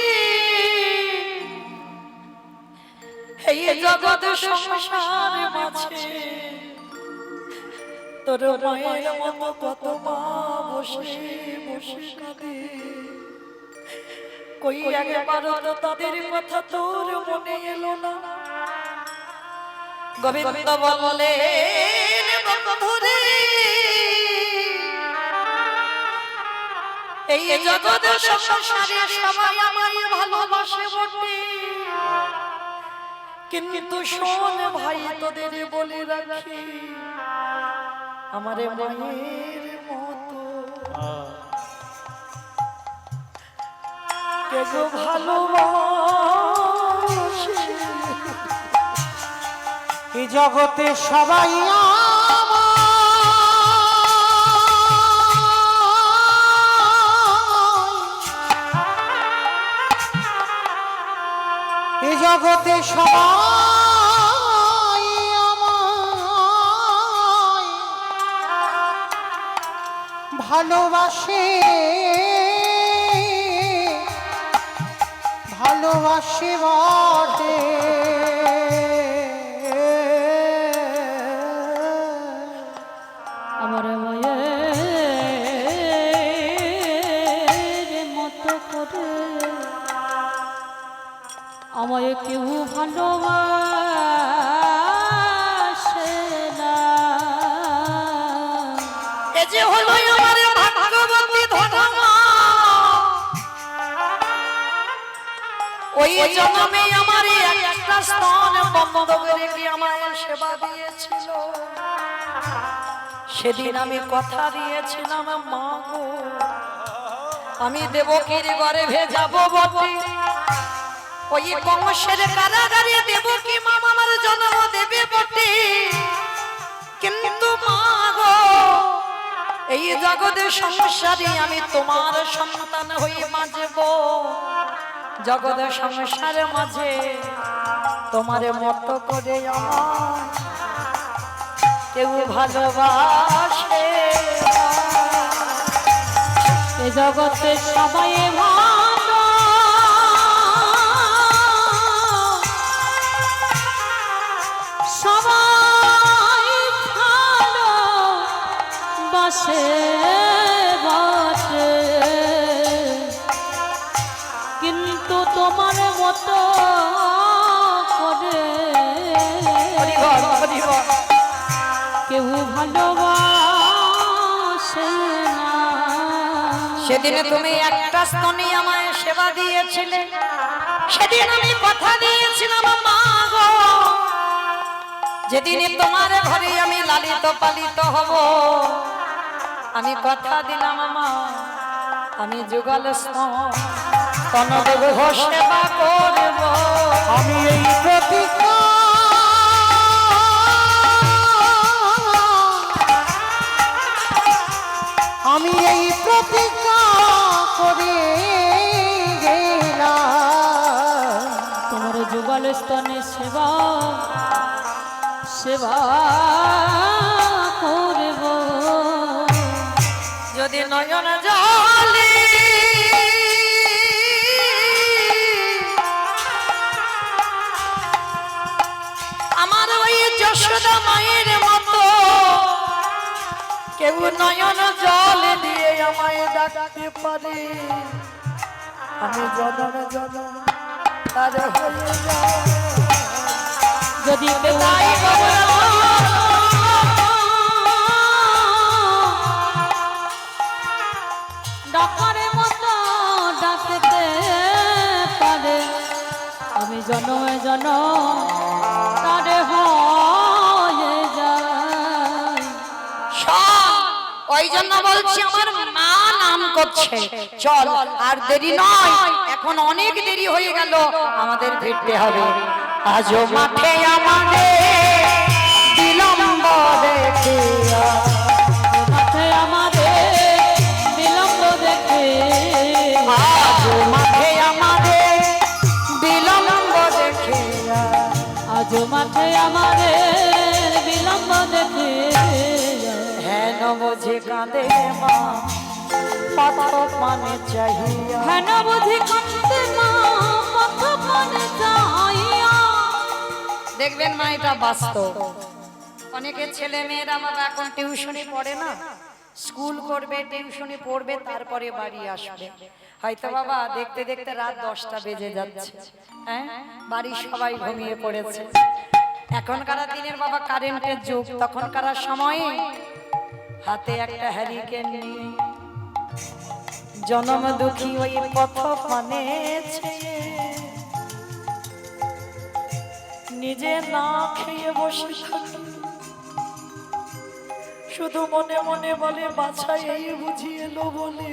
এই জগৎ সংসার মাঝে তোর মায়ের মতো কত মা বসে বসে কাঁদে। কই একবারও তো তাদের কথা তোর মনে এলো না? গোবিন্দ বলে বন্ধুরে, এই জগৎ সংসারে সবাই আমায় ভালোবাসে বটে, কিন্তু শোন ভাই তোদের বলে রাখি, আমারে মায়ের মতো কে গো ভালোবাসে। এই জগতে সবাই এই জগতে সবাই আমায় ভালোবাসে, ভালোবাসে বটে। আমার মায়ের মতো করে আমায় কেউ ভালোবাসে না। এ যে হলো আমার ভাগ্যবতী ধনমা, ওই জন্মে আমার একটা স্তন বন্ধ করে কি আমার সেবা দিয়েছিল। সেদিন আমি কথা দিয়েছিলাম, মা গো আমি দেবকীর গর্ভে যাব বটে, ওই কংসের কারাগারে দেবকী মা আমার জন্ম দেবে বটে, কিন্তু মা গো এই জগতের সংসারে আমি তোমার সন্তান হয়ে বাঁচব। জগতের সংসারের মাঝে তোমার মতো করে আমার কেউ ভালোবাসে। এ জগতে সবাই ভালো, সবাই ভালো বাসে বটে, কিন্তু তোমার মতো করে কেউ ভালোবাসে না। সেদিনে তুমি একটা স্তনে আমায় সেবা দিয়েছিলে, সেদিন আমি কথা দিয়েছিলাম, মা গো যেদিন তোমার ঘরে আমি লালিত পালিত হব, আমি কথা দিলাম মা, আমি যুগল স্তন দেব, সেবা করব। আমি এই প্রতিজ্ঞা আমি এই প্রতিজ্ঞা করে গেলাম, তোমার যুগল স্তনে সেবা সেবা করব। যদি নয়ন জলে আমার ওই যশোদা মায়ের মতো কেউ নয়ন জল দিয়ে আমায় ডাকতে পারে, আমি জনম জনম তার হয়ে যাব। যদি কেউ তাই ডাকার মতো ডাকতে পারে, আমি জনমে জনম তারে হয়ে যাই। ওই জন্য বলছি আমার মা নাম করছে, চল আর দেরি নয়, এখন অনেক দেরি হয়ে গেল, আমাদের ফিরতে হবে। আজও মাঠে আমাদের বিলম্ব দেখিয়া, মাঠে আমাদের বিলম্ব দেখে, আজও মাঠে আমাদের বিলম্ব দেখিয়া, আজ মাঠে আমাদের বিলম্ব দেখে, হেন বুঝে কাঁদে মা পথ পানে চাহিয়া। হেন বুঝি কাঁদতে মা পথ পানে চাহিয়া। দেখবেন মা এটা বাস্তব। অনেকের ছেলে মেয়েরা বাবা এখন টিউশনি পড়ে না, স্কুল করবে, টিউশনি পড়বে, তারপরে বাড়ি আসবে। হয়তো বাবা দেখতে দেখতে রাত 10টা বেজে যাচ্ছে, হ্যাঁ, বাড়ির সবাই ঘুমিয়ে পড়েছে। এখনকার দিনের বাবা কারেন্টের যুগ, তখনকার সময়ে হাতে একটা হ্যারিকেন নিয়ে জনম দুঃখী ওই পথ পানে ছেয়ে নিজে না খেয়ে বসে থাকি, শুধু মনে মনে বলে বাছাই এই বুঝি এলো বলে।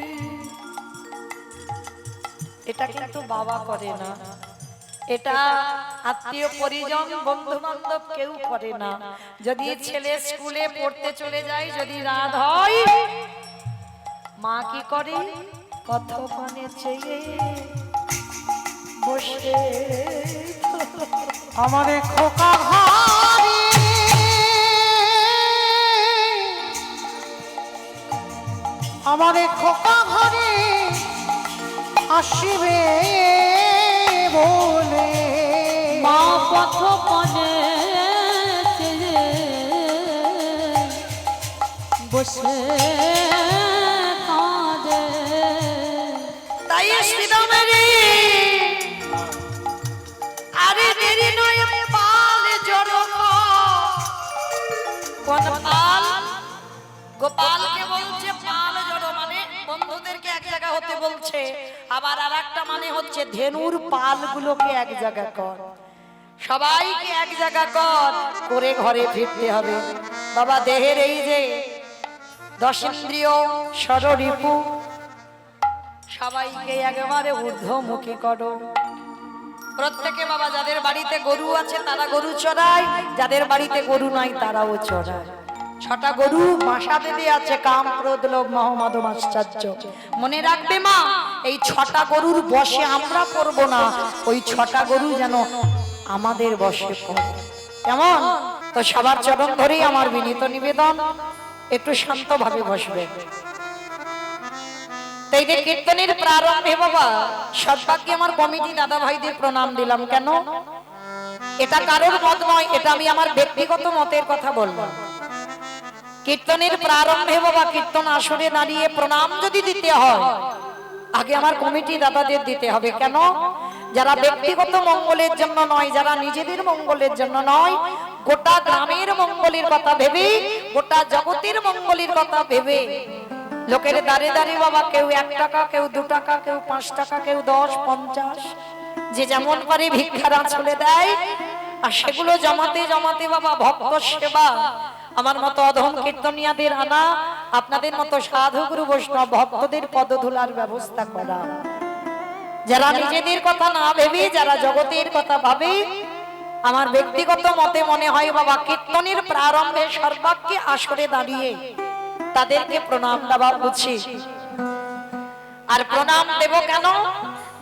এটা কিন্তু বাবা করে না, এটা আত্মীয় পরিজন বন্ধু বান্ধব কেউ করে না। যদি ছেলে স্কুলে পড়তে চলে যায়, যদি রাত হয়, মা কি করে, পথ পানে চেয়ে বসে আমারে খোকা ঘরে আমারে খোকা ঘরে আসিবে বলে, মা পথ পানে চেয়ে বসে কাঁদে। তাই শ্রীরামেরই আরে দেরি নয়, পাল জড়ো কোন পাল, গোপালকে বলছে পাল জড়ো, মানে বন্ধুদেরকে এক জায়গা হতে বলছে। আবার আরেকটা মানে হচ্ছে ধেনুর পালগুলোকে এক জায়গা কর, সবাইকে এক জায়গা কর, করে ঘরে ফিরতে হবে। বাবা দেহের এই যে 10 ইন্দ্রিয় ষড়রিপু সবাইকে একেবারে ঊর্ধ্বমুখী করো। প্রত্যেকে বাবা যাদের বাড়িতে গরু আছে তারা গরু চড়ায়, যাদের বাড়িতে গরু নাই তারাও চড়ায়। 6টা গরু বাসা বেঁধে আছে, কাম ক্রোধ লোভ মোহ মদ মাশ্চর্য। মনে রাখবে মা, এই 6টা গরুর বশে আমরা পড়ব না, ওই 6টা গরু যেন আমাদের বশে পড়ে। কেমন? তো সবার চরণ ধরেই আমার বিনীত নিবেদন, একটু শান্তভাবে বসবে। তাই যে কীর্তনের প্রারম্ভে বাবা সর্বাগ্যে আমার কমিটি দাদা ভাইদের প্রণাম দিলাম। কেন? এটা কারোর মত নয়, এটা আমি আমার ব্যক্তিগত মতের কথা বললাম। কীর্তনের প্রারম্ভে বাবা কীর্তন আসরে দাঁড়িয়ে প্রণাম যদি দিতে হয়, আগে আমার কমিটি দাদাদের দিতে হবে। কেন? যারা ব্যক্তিগত মঙ্গলের জন্য নয়, যারা নিজেদের মঙ্গলের জন্য নয়, গোটা গ্রামের মঙ্গলের কথা ভেবে, গোটা জগতের মঙ্গলের কথা ভেবে লোকের দাঁড়ে দাঁড়িয়ে বাবা কেউ 1 টাকা, কেউ 2 টাকা, কেউ 5 টাকা, কেউ 10, 50, যে যেমন পারে ভিক্ষার আঁচলে দেয়। আর সেগুলো জমাতে জমাতে বাবা ভক্ত সেবা আমার মতো অধম কীর্তনিয়াদের আনা, আপনাদের মতো সাধু গুরু বৈষ্ণব ভক্তদের পদধূলার ব্যবস্থা করা, যারা নিজেদের কথা না ভেবে যারা জগতের কথা ভাবে। আমার ব্যক্তিগত মতে মনে হয় বাবা কীর্তনের প্রারম্ভে সর্বাগ্যে আসরে দাঁড়িয়ে তাদেরকে প্রণাম দেওয়া উচিত। আর প্রণাম দেব কেন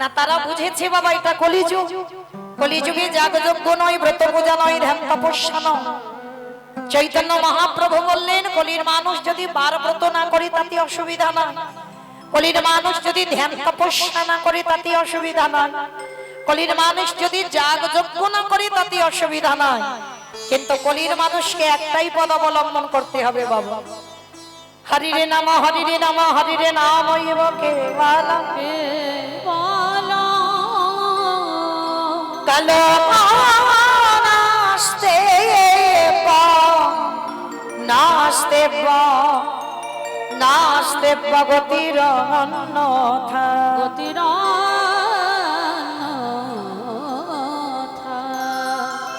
না, তারা বুঝেছে বাবা এটা কলিযুগ, কলিযুগে যাগযজ্ঞ নয়, ব্রত পূজা নয়, ধ্যান তপস্যা নয়। চৈতন্য মহাপ্রভু বললেন কলির মানুষ যদি বার ব্রত না করে তাতে অসুবিধা নয়, কলির মানুষ যদি ধ্যান তপস্যা না করে তাতে অসুবিধা নয়, কলির মানুষ যদি যাগযজ্ঞ না করে তাতে অসুবিধা নয়, কিন্তু কলির মানুষকে একটাই পদ অবলম্বন করতে হবে বাবা, হরিরে নাম হরিরে নাম হরিরে নাম কেবলম কালো নাস্তে নাস্তে নাস্তে গতির অন্যথা, গতির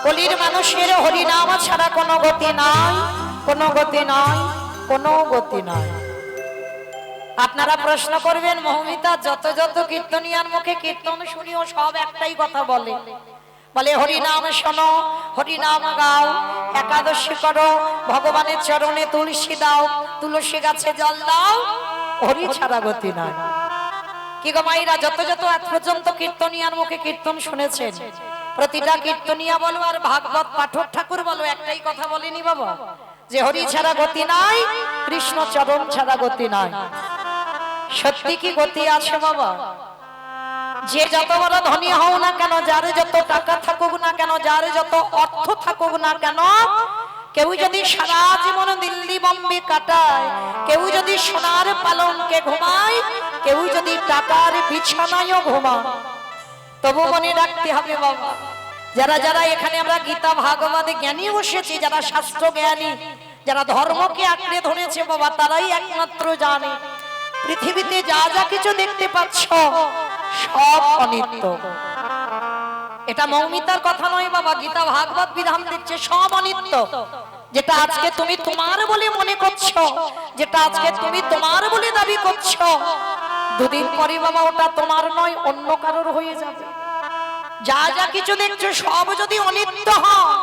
কলির মানুষের হরিনাম ছাড়া কোনো গতি নাই, কোনো গতি নাই, কোনো গতি নাই। আপনারা প্রশ্ন করবেন মৌমিতা যত যত কীর্তনিয়ার মুখে কীর্তন শুনিও সব একটাই কথা বলে, বলে হরিনাম শোনো, হরিনাম গাও, একাদশী করো, ভগবানের চরণে তুলসী দাও, তুলসী গাছে জল দাও, হরি ছাড়া গতি নাই। কি গো মাইরা, যত যত আজ পর্যন্ত কীর্তনিয়ার মুখে কীর্তন শুনেছেন, প্রতিটা কীর্তনিয়া বলো আর ভাগবত পাঠক ঠাকুর বলো একটাই কথা বলেনি বাবা, যে হরি ছাড়া গতি নাই, কৃষ্ণ চরণ ছাড়া গতি নাই। সত্যি কি গতি আছে বাবা? যে যত বড় ধনী হও না কেন, যার যত টাকা থাকুক না কেন, যার যত অর্থ থাকুক না কেন, কেউ যদি সারা জীবন দিল্লি বম্বে কাটায়, কেউ যদি সোনার পালঙ্কে ঘুমায়, কেউ যদি টাকার বিছানায়ও ঘুমায়, তবু মনে রাখতে হবে বাবা, যারা যারা এখানে আমরা গীতা ভাগবতে জ্ঞানী বসেছি, যারা শাস্ত্র জ্ঞানী, যারা ধর্মকে আঁকড়ে ধরেছে বাবা, তারাই একমাত্র জানে পৃথিবীতে যা যা কিছু দেখতে পাচ্ছ সব অনিত্য। এটা মৌমিতার কথা নয় বাবা, গীতা ভাগবত বিধান দিচ্ছে সব অনিত্য। যেটা আজকে তুমি তোমার বলে মনে করছো, যেটা আজকে তুমি তোমার বলে দাবি করছো, দুদিন পরে বাবা ওটা তোমার নয়, অন্য কারোর হয়ে যাবে। যা যা কিছু দেখছো সব যদি অনিত্য হয়,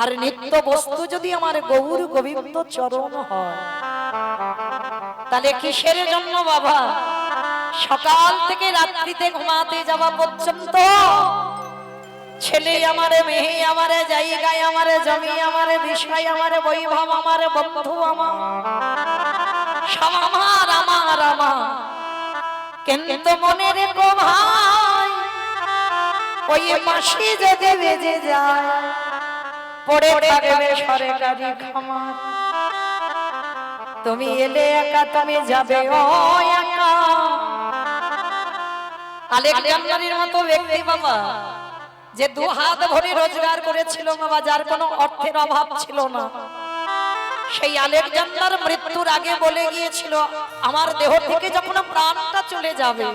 আর নিত্য বস্তু যদি আমার গৌর গোবিন্দ চরণ হয়, তাহলে কিসের জন্য বাবা সকাল থেকে রাত্রিতে ঘুমাতে যাওয়া পর্যন্ত ছেলে আমারে, মেয়ে আমারে, জায়গায় আমারে, জমি আমারে, বিষয় আমারে, বৈভব আমারে, বন্ধু আমার, সব আমার আমার আমার, কিন্তু মনে রেখো ভাই, ওই মাসি যদি বেজে যায় পড়ে থাকবে সরকারি খামার। তুমি এলে একা, তুমি যাবে ও একা। আলেকজান্ডারের মতো ব্যক্তি বাবা, যে দু হাত ভরে রোজগার করেছিল বাবা, যার কোনো অর্থের অভাব ছিল না, সেই আলেকজান্ডার মৃত্যুর আগে বলে গিয়েছিল, আমার দেহ থেকে যখন প্রাণটা চলে যাবে,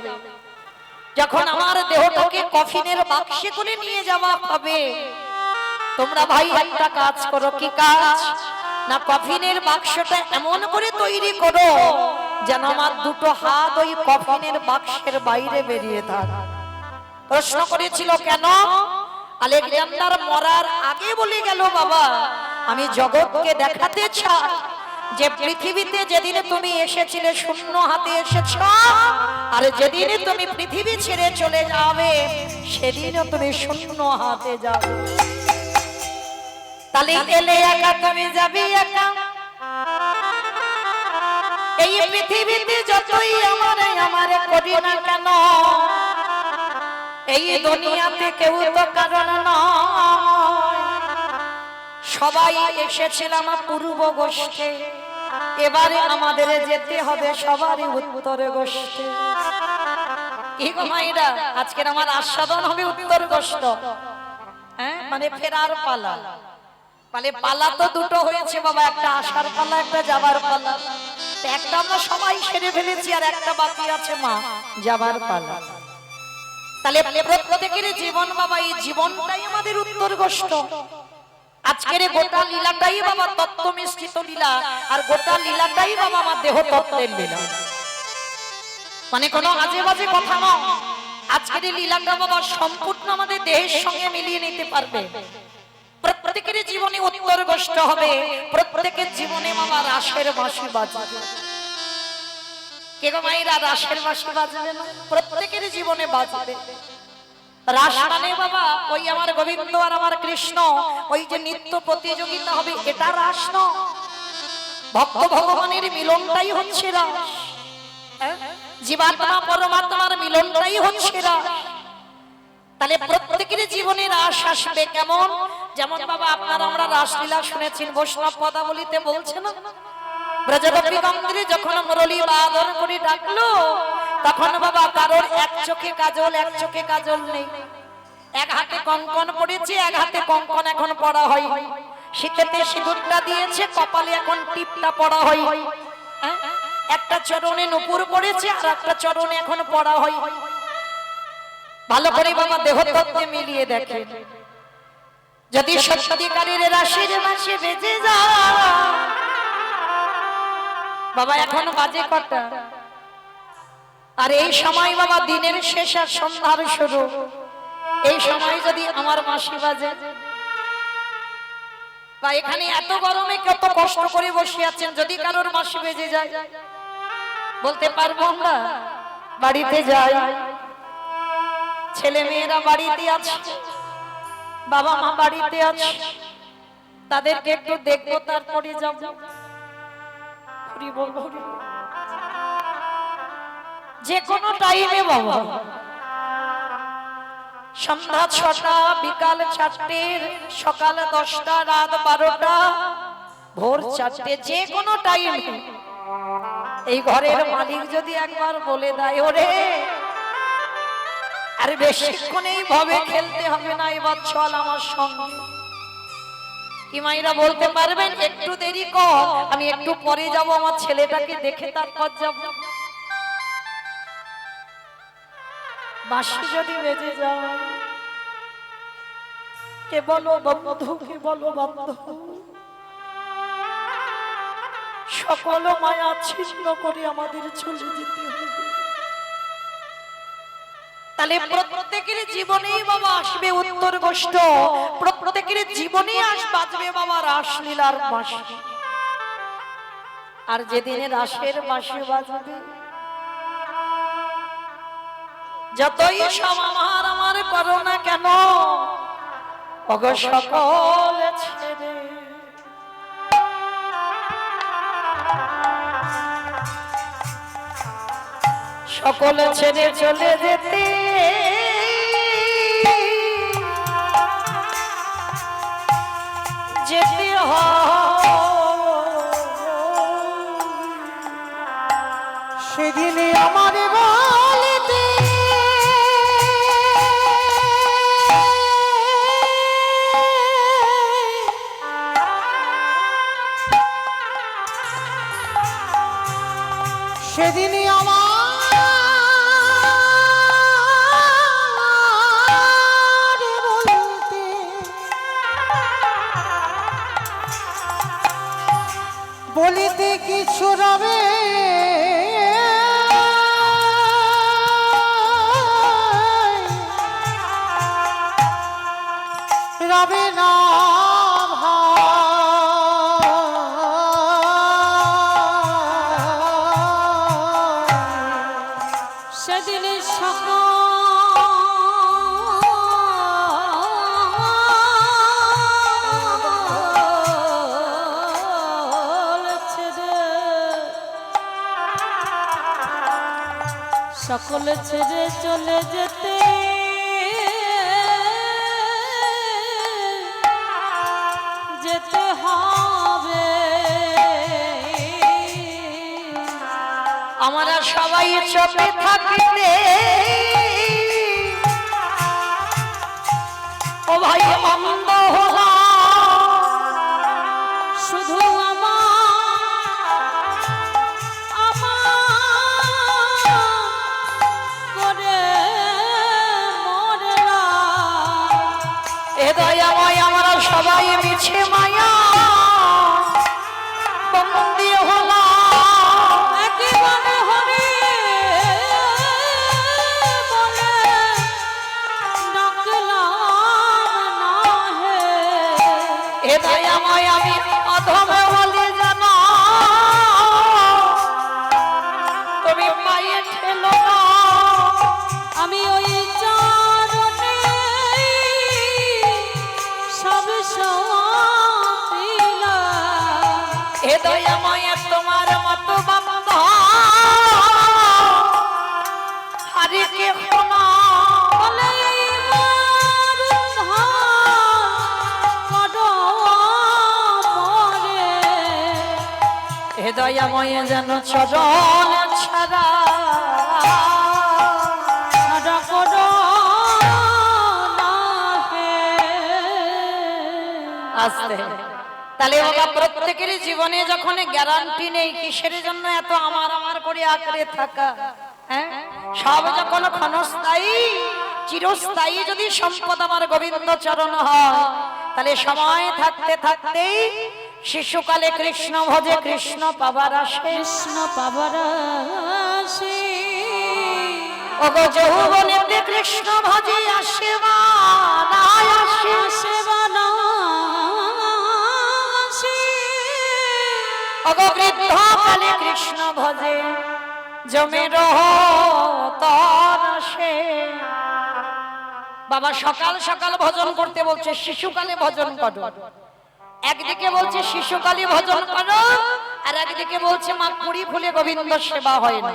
যখন আমার দেহটাকে কফিনের বাক্সে করে নিয়ে যাওয়া হবে, তোমরা ভাই একটা কাজ করো। কি কাজ? না কফিনের বাক্সটা এমন করে তৈরি করো যেন আমার দুটো হাত ওই কফিনের বাক্সের বাইরে বেরিয়ে থাকে। প্রশ্ন করেছিল কেন? আলেকজান্ডার মরার আগে বলে গেল, বাবা আমি জগৎকে দেখাতে চাই যে পৃথিবীতে যেদিন তুমি এসেছিলে শূন্য হাতে এসেছ, আর যেদিন তুমি পৃথিবী ছেড়ে চলে যাবে সেদিনও তুমি শূন্য হাতে যাবে। তাহলে এলে একা, তুমি যাবি একা। এই পৃথিবীতে যতই আমারে আমারে করি না কেন, এই দুনিয়াতে কেউ তো কারণ নয়। সবাই এসেছিলাম পূর্ব গোষ্ঠে, এবারে আমাদের যেতে হবে সবারই উত্তর গোষ্ঠে। কি গো মাইরা, আজকের আমার আস্বাদন হবে উত্তর গোষ্ঠ, হ্যাঁ মানে ফেরার পালা। মানে পালা তো দুটো হয়েছে বাবা, একটা আসার পালা, একটা যাবার পালা। একটা আমরা সবাই সেরে ফেলেছি, আর একটা বাকি আছে মা, যাবার পালা। তাহলে প্রত্যেকের জীবন বাবা, এই জীবনটাই আমাদের উত্তরগোষ্ঠ। আজকের গোটা লীলাটাই বাবা তত্ত্ব মিশ্রিত লীলা, আর গোটা লীলাটাই বাবা আমার দেহ তত্ত্বের লীলা, মানে কোনো আজে বাজে কথা নয়। আজকের এই লীলাটা বাবা সম্পূর্ণ আমাদের দেহের সঙ্গে মিলিয়ে নিতে পারবে। প্রত্যেকের জীবনে উত্তরগোষ্ঠ হবে, প্রত্যেকের জীবনে বাবা রাসের বাঁশি বাজবে। কে গো মায়েরা রাসের বাঁশি বাজবে না? প্রত্যেকের জীবনে বাজবে। রাস মানে বাবা ওই আমার গোবিন্দ আর আমার কৃষ্ণ, ওই যে নিত্য প্রতিযোগিতা হবে, এটা রাস নয়। ভক্ত ভগবানের মিলনটাই হচ্ছে রাস, জীবাত্মা পরমাত্মার মিলনটাই হচ্ছে রাস। তাহলে প্রত্যেকের জীবনে রাস আসবে কেমন? যেমন বাবা আপনারা আমরা রাসলীলা শুনেছেন, বৈষ্ণব পদাবলিতে বলছে না, ব্রজগোপী গঙ্গরে যখন মুরলী বাদন করে ডাকলো, তখন বাবা কারোর এক চোখে কাজল এক চোখে কাজল নেই, এক হাতে কঙ্কন পড়েছে এক হাতে কঙ্কন এখন পড়া হয়, শীতেতে সিঁদুরটা দিয়েছে কপালে এখন টিপটা পড়া হয়, একটা চরণে নুপুর পড়েছে আর একটা চরণে এখন পড়া হয়। ভালো করে বাবা দেহ তত্ত্বে মিলিয়ে দেখে, যদি সত্যিকারের রাশির মাসে বেজে যায় বাবা, এখন বাজে কটা? আর এই সময় বাবা দিনের শেষ আর সন্ধ্যার শুরু, এই সময় যদি আমার মাসি বাজে বা এখানে এত গরমে কত কষ্ট করে বসে আছেন, যদি কারোর মাসি বেজে যায় বলতে পারবো আমরা বাড়িতে যাই, ছেলে মেয়েরা বাড়িতে আছে, বাবা মা বাড়িতে আছে, তাদেরকে একটু দেখবো তারপরে যাবো। যে কোনো টাইমে বাবা, সন্ধ্যা 6টা, বিকাল 4টে, সকাল 10টা, রাত 12টা, ভোর 4টে, যে কোনো টাইমে এই ঘরের মালিক যদি একবার বলে দেয় ওরে আর বেশিক্ষণ এইভাবে খেলতে হবে না, এবার চল আমার সঙ্গে, কি মাইরা বলতে পারবেন একটু দেরি কর, আমি একটু পরে যাব, আমার ছেলেটাকে দেখে তারপর যাব। বাঁশি যদি বেজে যায়, কে বলো বন্ধু, কে বলো বন্ধু, সকল মায়া ছিন্ন করে আমাদের চলে যেতে হবে। তাহলে প্রত্যেকের জীবনেই বাবা আসবে উত্তরগোষ্ঠ, প্রত্যেকের জীবনেই বাজবে বাবা রাসলীলার বাঁশি। আর যেদিনে রাসের বাঁশি বাজবে, যতই সব আমার করো না কেন, অগ সকল ছেড়ে সকল ছেড়ে চলে যেতে যেতে সেদিনে আমার বলতে সেদিনই আমার বলতে বলিতে কিছু রবে রবে না সকল ছেড়ে চলে যেতে যেতে হবে। আমরা সবাই চোখে থাকতে ও ভাই অন্ধ হওয়া শুধু করে সবাই মিছে মায়া বন্দী হলো একেবারে হরে বলে ডাকলাম না হে। এ দয়াময় আমি অধমে বলি জানো তুমি পায়ে ঠেলো না আমি ওই চরণে সব দিলাম। এ দয়াময় তোমার মতো বান্ধ হারি কে শোনা বলে আমার উদ্ধার করো মোরে। এ দয়াময় যেন চরণ ছাড়া ছাড়া করো না হে। আসতে তাহলে বাবা প্রত্যেকেরই জীবনে যখন গ্যারান্টি নেই কিসের জন্য এত আমার আমার করে আঁকড়ে থাকা হ্যাঁ সব যখন ক্ষণস্থায়ী চিরস্থায়ী যদি সম্পদ আমার গোবিন্দ চরণ হয় তাহলে সময় থাকতে থাকতেই শিশুকালে কৃষ্ণ ভজে কৃষ্ণ পাবার আসে কৃষ্ণ পাবার আসে। ওগো যৌবনেতে কৃষ্ণ ভজে আসে বা না আসে সেবা না আসে। ওগো বৃদ্ধ কালে কৃষ্ণ ভজে জমে রহ তর আসে বাবা সকাল সকাল ভজন করতে বলছে শিশুকালে ভজন করো একদিকে বলছে শিশুকালে ভজন করো আর একদিকে বলছে মা কুড়ি ফুলে গোবিন্দ সেবা হয় না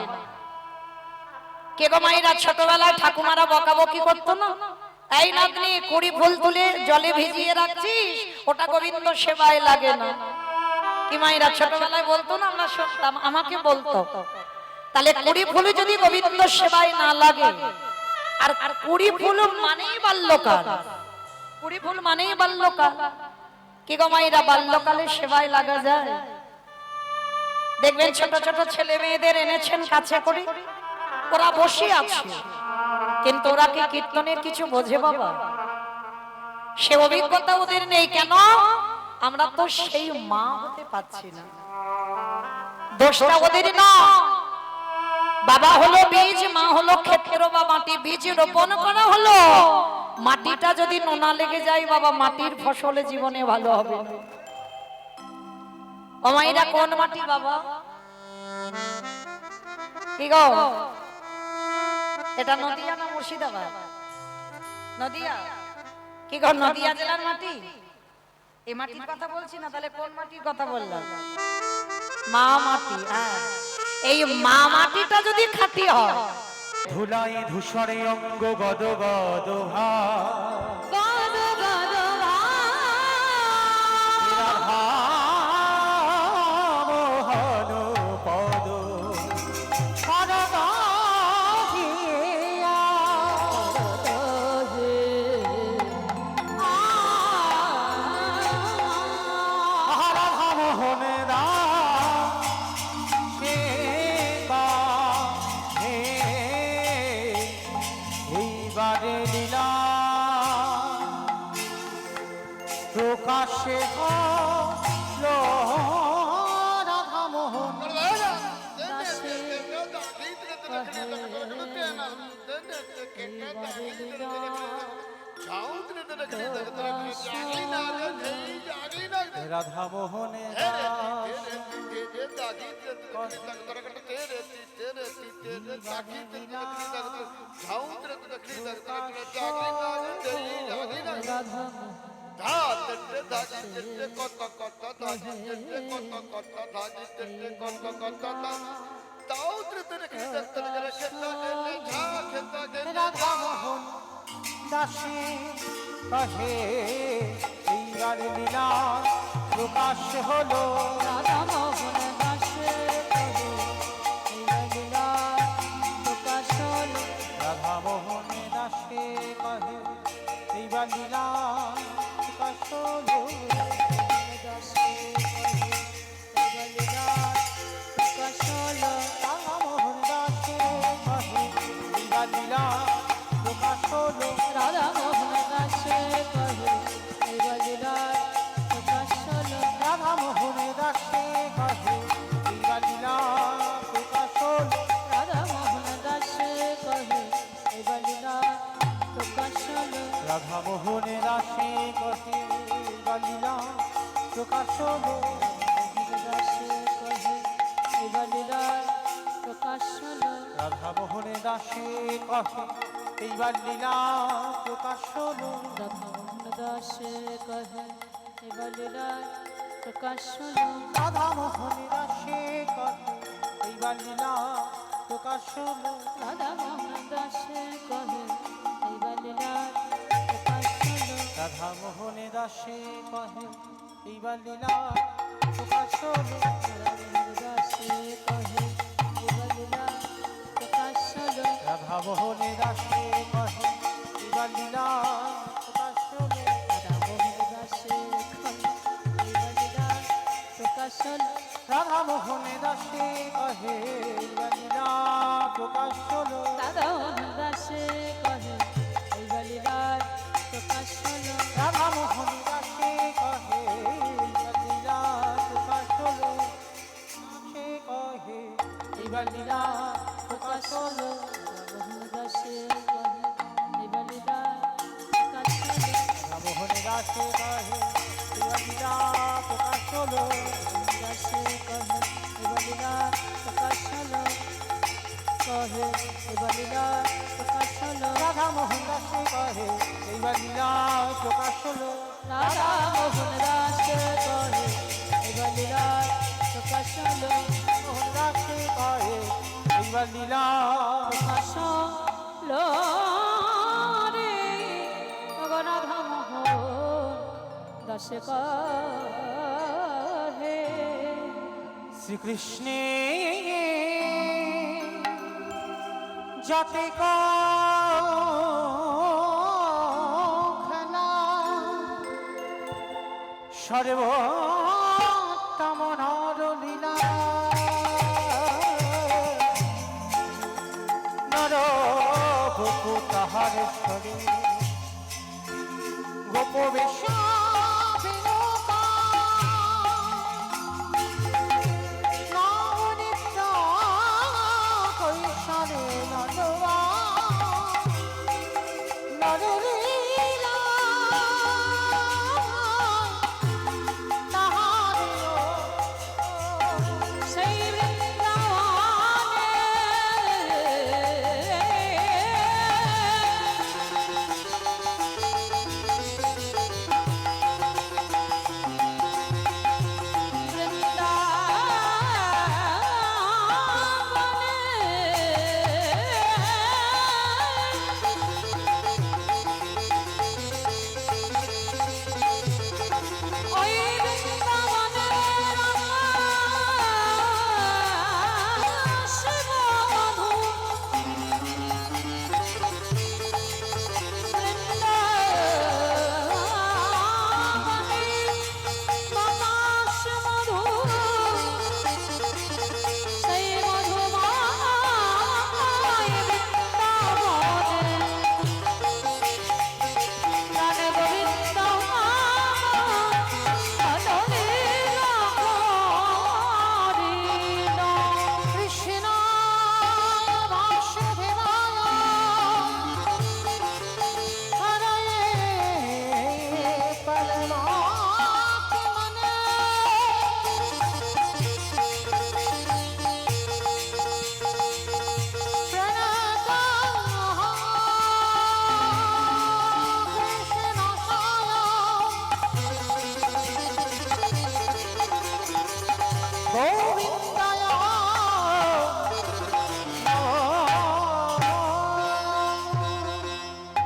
কে গো মায়েরা ছোটবেলায় ঠাকুমারা বকাবকি করতো না এই নাতনি কুড়ি ফুল তুলে জলে ভিজিয়ে রাখছিস ওটা গোবিন্দ সেবায় লাগে না কি মায়েরা ছোটবেলায় বলতো না আমরা শুনতাম আমাকে বলতো তাহলে কুড়ি ফুল যদি গোবিন্দ সেবায় না লাগে আর কুড়ি ফুল মানেই বাল্যকাল কুড়ি ফুল মানেই বাল্যকাল কি গো মায়েরা বাল্যকালে সেবায় লাগা যায় দেখবেন ছোট ছোট ছেলে মেয়েদের এনেছেন কাছে করে ওরা বসে আছে কিন্তু ওরা কি কীর্তনের কিছু বোঝে বাবা সে অভিজ্ঞতা ওদের নেই কেন আমরা তো সেই মা হতে পারছি না দোষটা ওদের না বাবা হলো বীজ মা হলো ক্ষেত্র বা মাটি বীজ রোপণ করা হলো মাটিটা যদি নোনা লেগে যায় বাবা মাটির ফসলে জীবনে ভালো হবে না ও মায়েরা কোন মাটি বাবা কি গো এটা নদিয়া না মুর্শিদাবাদ নদিয়া কি গো নদিয়া জেলার মাটি এই মাটির কথা বলছি না তাহলে কোন মাটির কথা বললাম মা মাটি হ্যাঁ এই মা মাটিটা যদি খাঁটি হয় ধুলাই ধূসরে অঙ্গ গদ গদ ভাই গদ গদ মোহন পদ মোহনে দা এইবারে লীলা প্রকাশে হলো রাধা মোহন রাধা মোহনে রাধা মোহন দাসী কহে এইবার লীলা প্রকাশ হলো রাধা মোহন দাসে লীলা প্রকাশ হলো। রাধা মোহন দাসে কহে এইবার লীলা প্রকাশ হলো রাধা মোহন দাসে কহে এইবার লীলা প্রকাশ হলো রাধা মোহন দাসে কহে এইবার লীলা প্রকাশ হলো দাসে কহে এবার লীলার প্রকাশ হলো রাধা মোহনে দাসে কহে এইবার লীলা প্রকাশ হলো রাধামোহন দাসে কহে এবার লীলার প্রকাশ হলো রাধা মোহনে দাসে কহে এইবার লীলা প্রকাশ হলো রাধামোহন দাসে কহে এবার লীলার প্রকাশ হলো রাধা মোহনে দাসে কহে এইবার লীলা প্রকাশ হলো রাধামোহন দাসে কহে এবার লীলার প্রকাশ হলো রাধা মোহনে দাসে কহে এইবার লীলা প্রকাশ হলো রাধামোহন দাসে কহে এবার লীলার প্রকাশ হলো রাধা মোহনে দাসে কহে এইবার লীলা প্রকাশ হলো রাধামোহন দাসে কহে এবার লীলার প্রকাশ হলো রাধা মোহনে দাসে কহে এইবার লীলা প্রকাশ হলো সে কহে এইবার লীলা প্রকাশ হলো রাধামোহন দাসে কহে এবার লীলার প্রকাশ হলো রাধা মোহনে দাসে কহে এইবার লীলা প্রকাশ হলো দাসে কহে এবার লীলার প্রকাশ হলো কহে এবার লীলার প্রকাশ হলো রাধা মোহন দাসে কহে এইবার লীলা প্রকাশ হলো রাধামোহন দাসে কহে এবার লীলার প্রকাশ হলো মোহন দাসে কহে এইবার লীলা প্রকাশ হলো রে রাধামোহন দাসে কহে শ্রীকৃষ্ণে যাতে খেলা সর্বোত্তম নরলীলা নর বপু তাহার স্বরে গোপবেশ সেই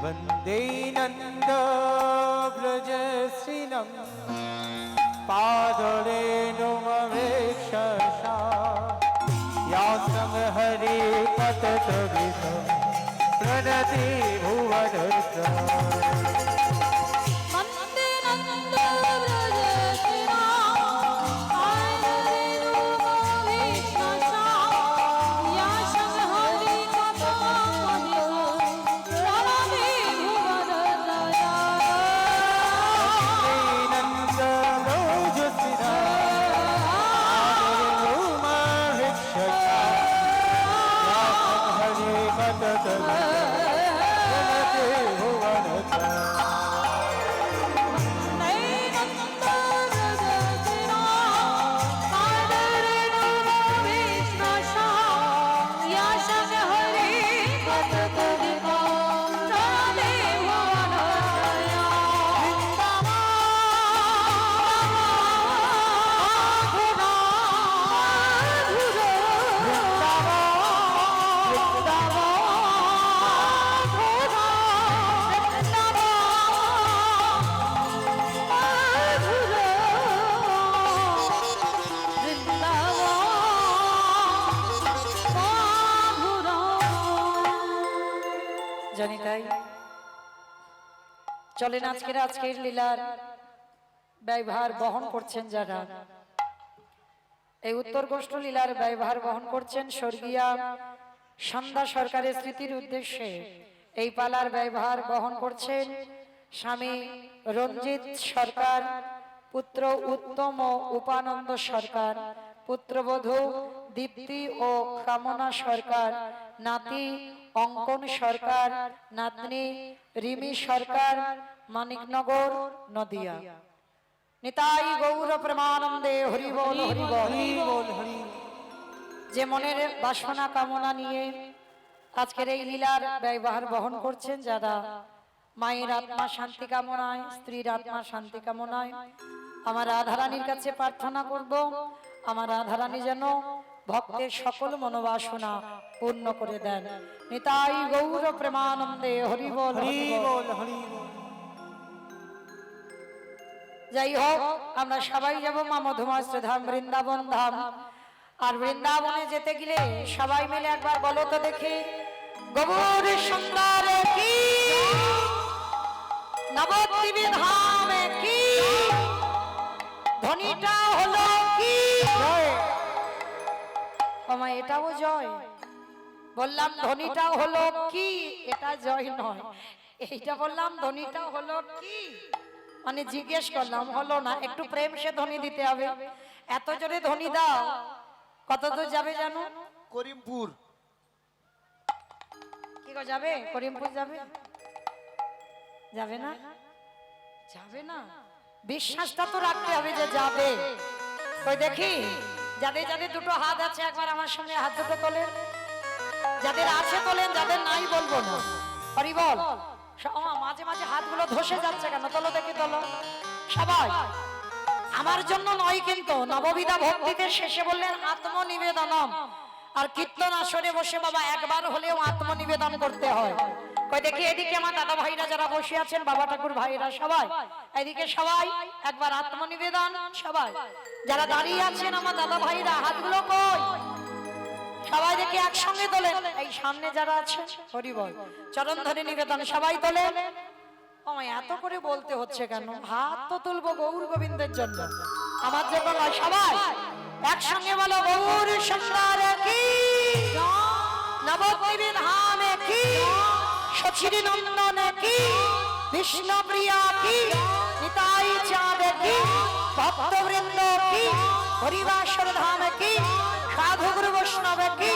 वन्दे नन्दव्रजश्रिनं पादरेणुमवेक्षसा यासं हरे पततविधं प्रणति भुवनत्र वन्दे नन्दव्रजश्रिना पादरेणुमवेक्षसा यासं हरे पततविधं प्रणति भुवनत्र भुवन জানি তাই চলেন আজকের লীলার ব্যয়ভার বহন করছেন যারা, এই উত্তর গোষ্ঠ লীলার ব্যয়ভার বহন করছেন স্বর্গীয়া সন্ধ্যা সরকারের স্মৃতির উদ্দেশ্যে এই পালার ব্যয়ভার বহন করছেন স্বামী রঞ্জিত সরকার, পুত্র উত্তম ও উপানন্দ সরকার, পুত্রবধূ দীপ্তি ও কামনা সরকার, নাতি অঙ্কন সরকার, নাতনি রিমি সরকার, মানিকনগর নদিয়া। নিতাই গৌর প্রেমানন্দে হরি বল হরি বল। হরি বল হরি। যে মনের বাসনা কামনা নিয়ে আজকের এই লীলার ব্যয়ভার বহন করছেন যারা, মায়ের আত্মা শান্তি কামনায়, স্ত্রীর আত্মা শান্তি কামনায় আমার রাধারানীর কাছে প্রার্থনা করব, আমার রাধারানী যেন ভক্তের সকল মনোবাসনা পূর্ণ করে দেন। নিতাই গৌর প্রেমানন্দে হরি বল হরি হরি বল। বল হরি বল। যাই হোক, আমরা সবাই যাব মা মধুমাশ্রী ধাম, বৃন্দাবন ধাম। আর বৃন্দাবনে যেতে গেলে সবাই মিলে একবার বলো তো দেখি, গৌর সুন্দর কি, নবদ্বীপ ধামে কি, ধ্বনিটা হলো কি জয়। এটাও জয় বললাম, ধ্বনিটা হলো কি, এটা জয় নয়, এইটা বললাম ধ্বনিটা হলো কি, মানে জিজ্ঞেস করলাম হলো না, একটু প্রেম সে ধ্বনি দিতে হবে। এত জোরে ধ্বনি দাও, কত দূর যাবে জানো? করিমপুর। কি গো যাবে? করিমপুর যাবে? যাবে না? যাবে না? বিশ্বাসটা তো রাখতে হবে যে যাবে। ওই দেখি যাদের যাদের দুটো হাত আছে একবার আমার সঙ্গে হাত দুটো তোলেন, যাদের আছে তোলেন, যাদের নাই বলবো না। হরি বল। মাঝে মাঝে হাতগুলো ধসে যাচ্ছে কেন? তোলো দেখি, তোলো সবাই। আমার জন্য নয় কিন্তু, নববিধা ভক্তিতে শেষে বললেন আত্মনিবেদনম। আর কীর্তন আসরে বসে বাবা একবার হলেও আত্মনিবেদন করতে হয়। কই দেখি এদিকে আমার দাদা ভাইরা যারা বসে আছেন, বাবা ঠাকুর ভাইরা সবাই এদিকে, সবাই একবার আত্মনিবেদন। সবাই যারা দাঁড়িয়ে আছেন আমার দাদা ভাইরা, হাতগুলো কই? সবাই দেখি একসঙ্গে তোলেন। এই সামনে যারা আছে হরি বল, চরণ ধরে নিবেদন, সবাই তোলেন। এত করে বলতে হচ্ছে কেন? হাত তো তুলবো গৌর গোবিন্দের জন্য, আমার জন্য নয়। সবাই একসঙ্গে বলো, গৌর সুন্দর কি, নবদ্বীপ ধামে কি, সচির নন্দন কি, বিষ্ণুপ্রিয়া কি, নিতাই চাঁদ কি, ভক্তবৃন্দ কি, হরিবাসর ধাম কি, সাধু গুরু বৈষ্ণব কি,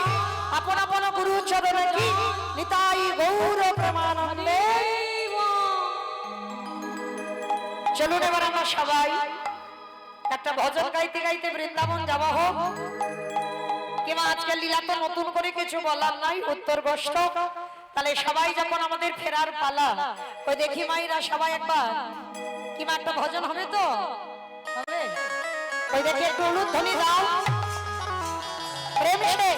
আপন আপন গুরু চরণ কি, নিতাই গৌর প্রেমানন্দে। চলুন এবার আমরা সবাই একটা ভজন গাইতে গাইতে বৃন্দাবন যাওয়া হোক। কিংবা আজকের লীলা তো নতুন করে কিছু বলার নাই, উত্তর গোষ্ঠ। তাহলে সবাই যখন আমাদের ফেরার পালা, ওই দেখি মাইরা সবাই একবার কিংবা একটা ভজন হবে তো হবে। ওই দেখি একটু উলুধ্বনি দাও প্রেম সে।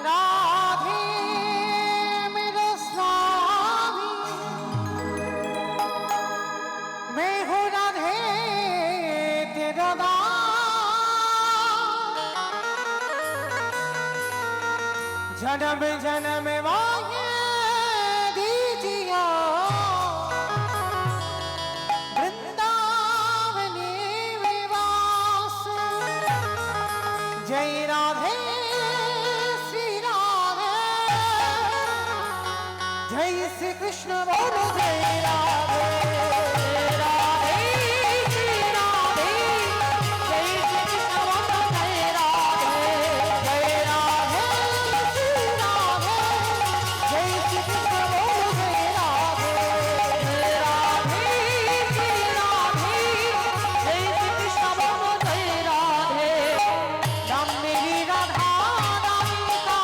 রাধে মেরা স্বামী, मैं हूँ राधे तेरा दास, जन्म जन्म मांगे दीजिए वृंदावनी विवास। जय राधे श्री राधे, जय श्री कृष्ण बोलो जय राधे। राधे श्री राधे, जय श्री कृष्ण बोलो जय राधे। जय राधे श्री राधे, जय श्री कृष्ण बोलो जय राधे। राधे श्री राधे, जय श्री कृष्ण बोलो जय राधे। राम मेरी राधा राधिका,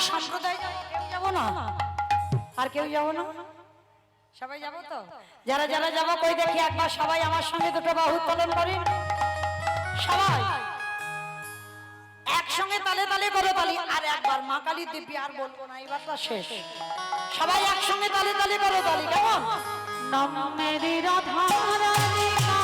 আমার সম্প্রদায় কেউ যাবো না, আর কেউ যাবো না, সবাই যাবো তো? যারা যারা যাবো কই দেখি একবার সবাই আমার সঙ্গে দুটো বাহু উত্তোলন করি, সবাই একসঙ্গে তালে তালে করে তালি। আর একবার মা কালী দিব্যি, আর বলবো না, এবারটা শেষ। সবাই একসঙ্গে তালে তালে করে তালি, কেমন? নাম মেরি রাধা রানী का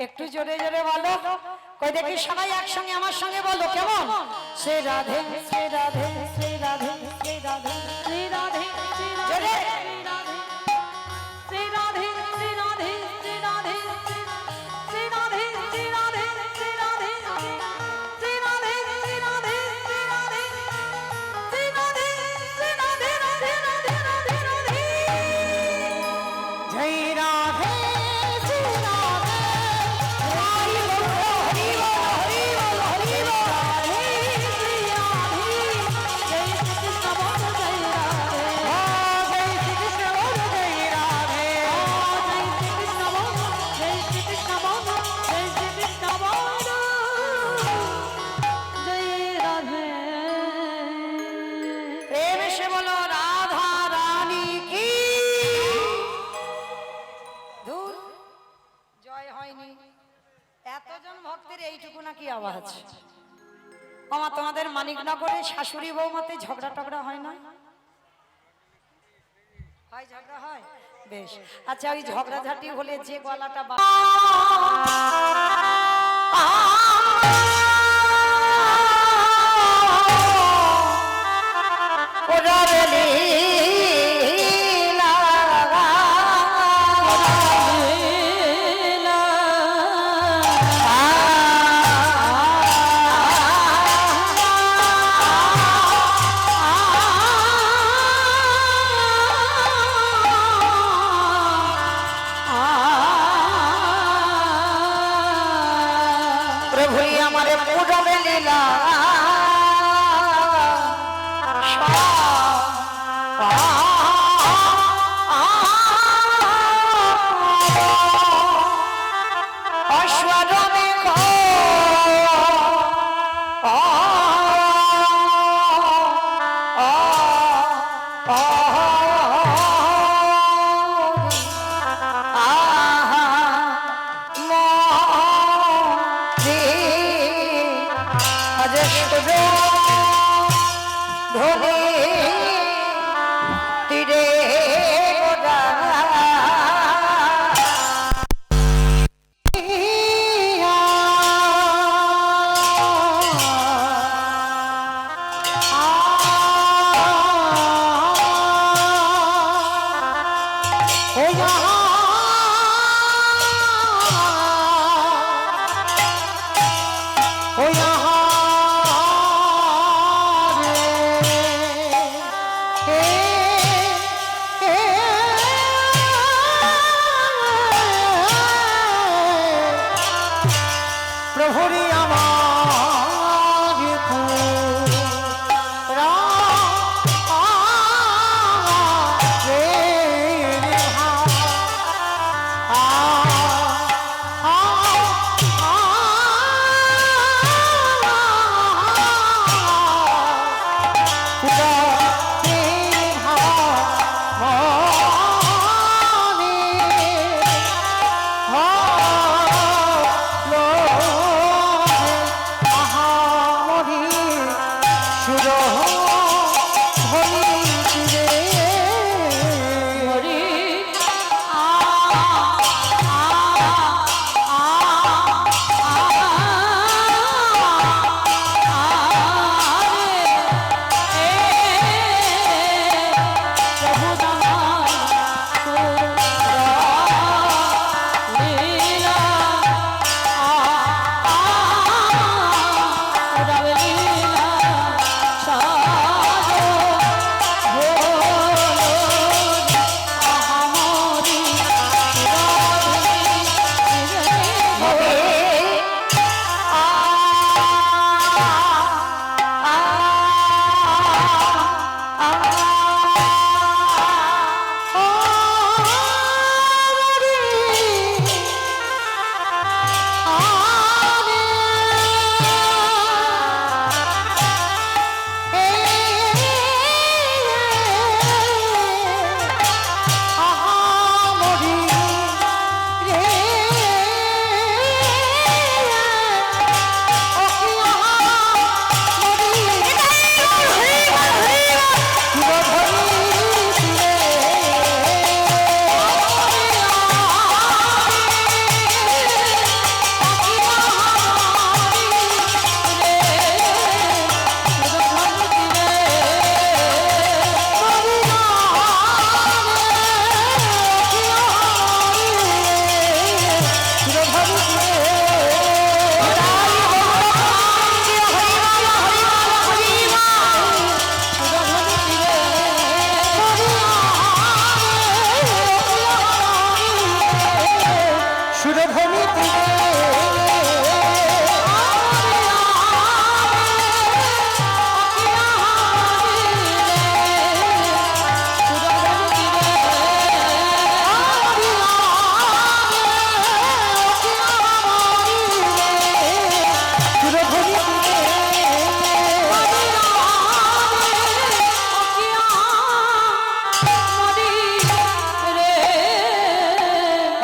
একটু জোরে জোরে বলো, কই দেখি সবাই একসঙ্গে আমার সঙ্গে বলো, কেমন? শ্রী রাধে শ্রী রাধে শ্রী রাধে শ্রী রাধে श्री राधे श्री জোরে। राधे श्री राधे श्री राधे श्री राधे श्री राधे श्री राधे श्री राधे श्री राधे श्री राधे श्री राधे श्री राधे श्री राधे राधे राधे राधे राधे जय राधे श्री राधे हरि बोल हरि बोल हरि बोल हरि बोल। প্রেম সে বলো রাধা রানী কি। দূর জয় হয়নি, এতজন ভক্তের এইটুকু নাকি আওয়াজ। মামা তোমাদের মানিকনগরে শাশুড়ি বৌমাতে ঝগড়া টগড়া হয় না? হয়, ঝগড়া হয়, বেশ। আচ্ছা, ওই ঝগড়াঝাটি হলে যে গলাটা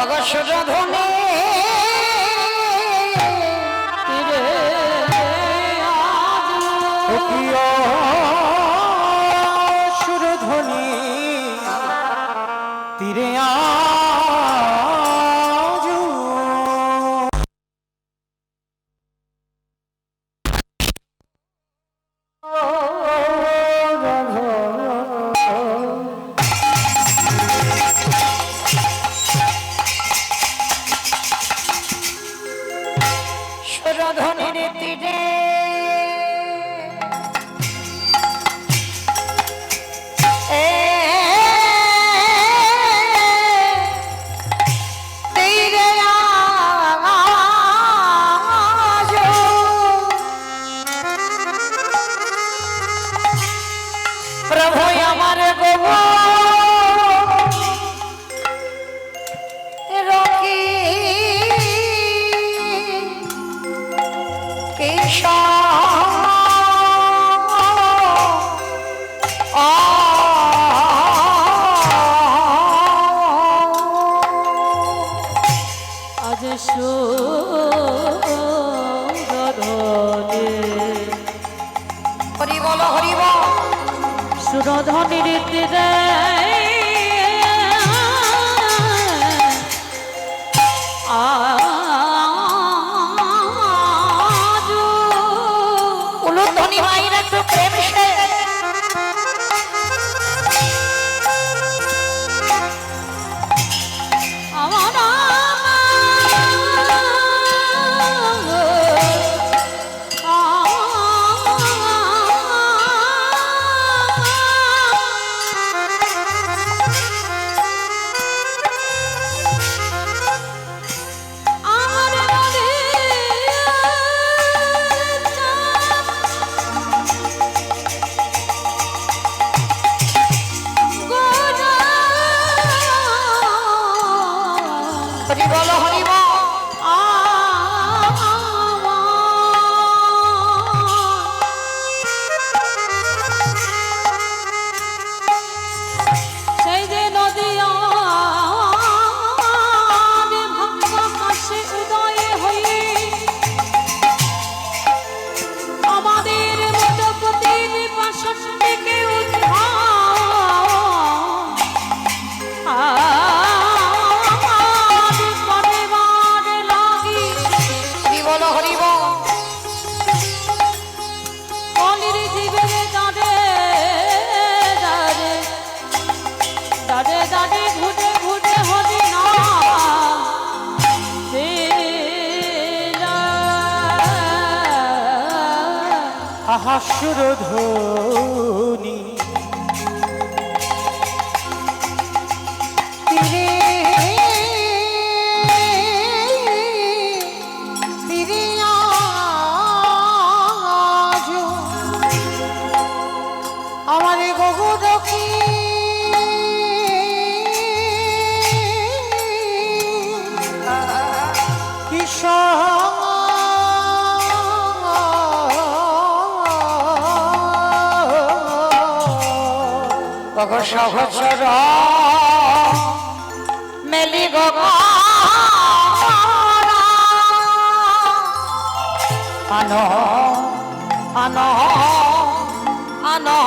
অগসরধ্বনি তীরে সুরধ্বনি তীরে আজু সুরধ্বনির তীরে তীরে আজু প্রভু আমার গোবো রকি কেশা আজ সুরধনে হরি বল হরি বল সুরধনির তীরে আজু উলুধ্বনি মাইরা একটু প্রেম সে আমার হরি বল হরি বল সেই যে নদী ভক্ত কাশে উদয়ে হয়ে আমাদের মতো প্রতিটি পাশটিকে হরি বল হরি বল অলির জীবের দাঁড়ে দাঁড়ে দাঁড়ে দাঁড়ে ঘুটে ঘুটে হরি না আহা সুরধ্বনি তীরে তীরে আজু আমার গগু রকি সহচর মেলি আনো আনো আনো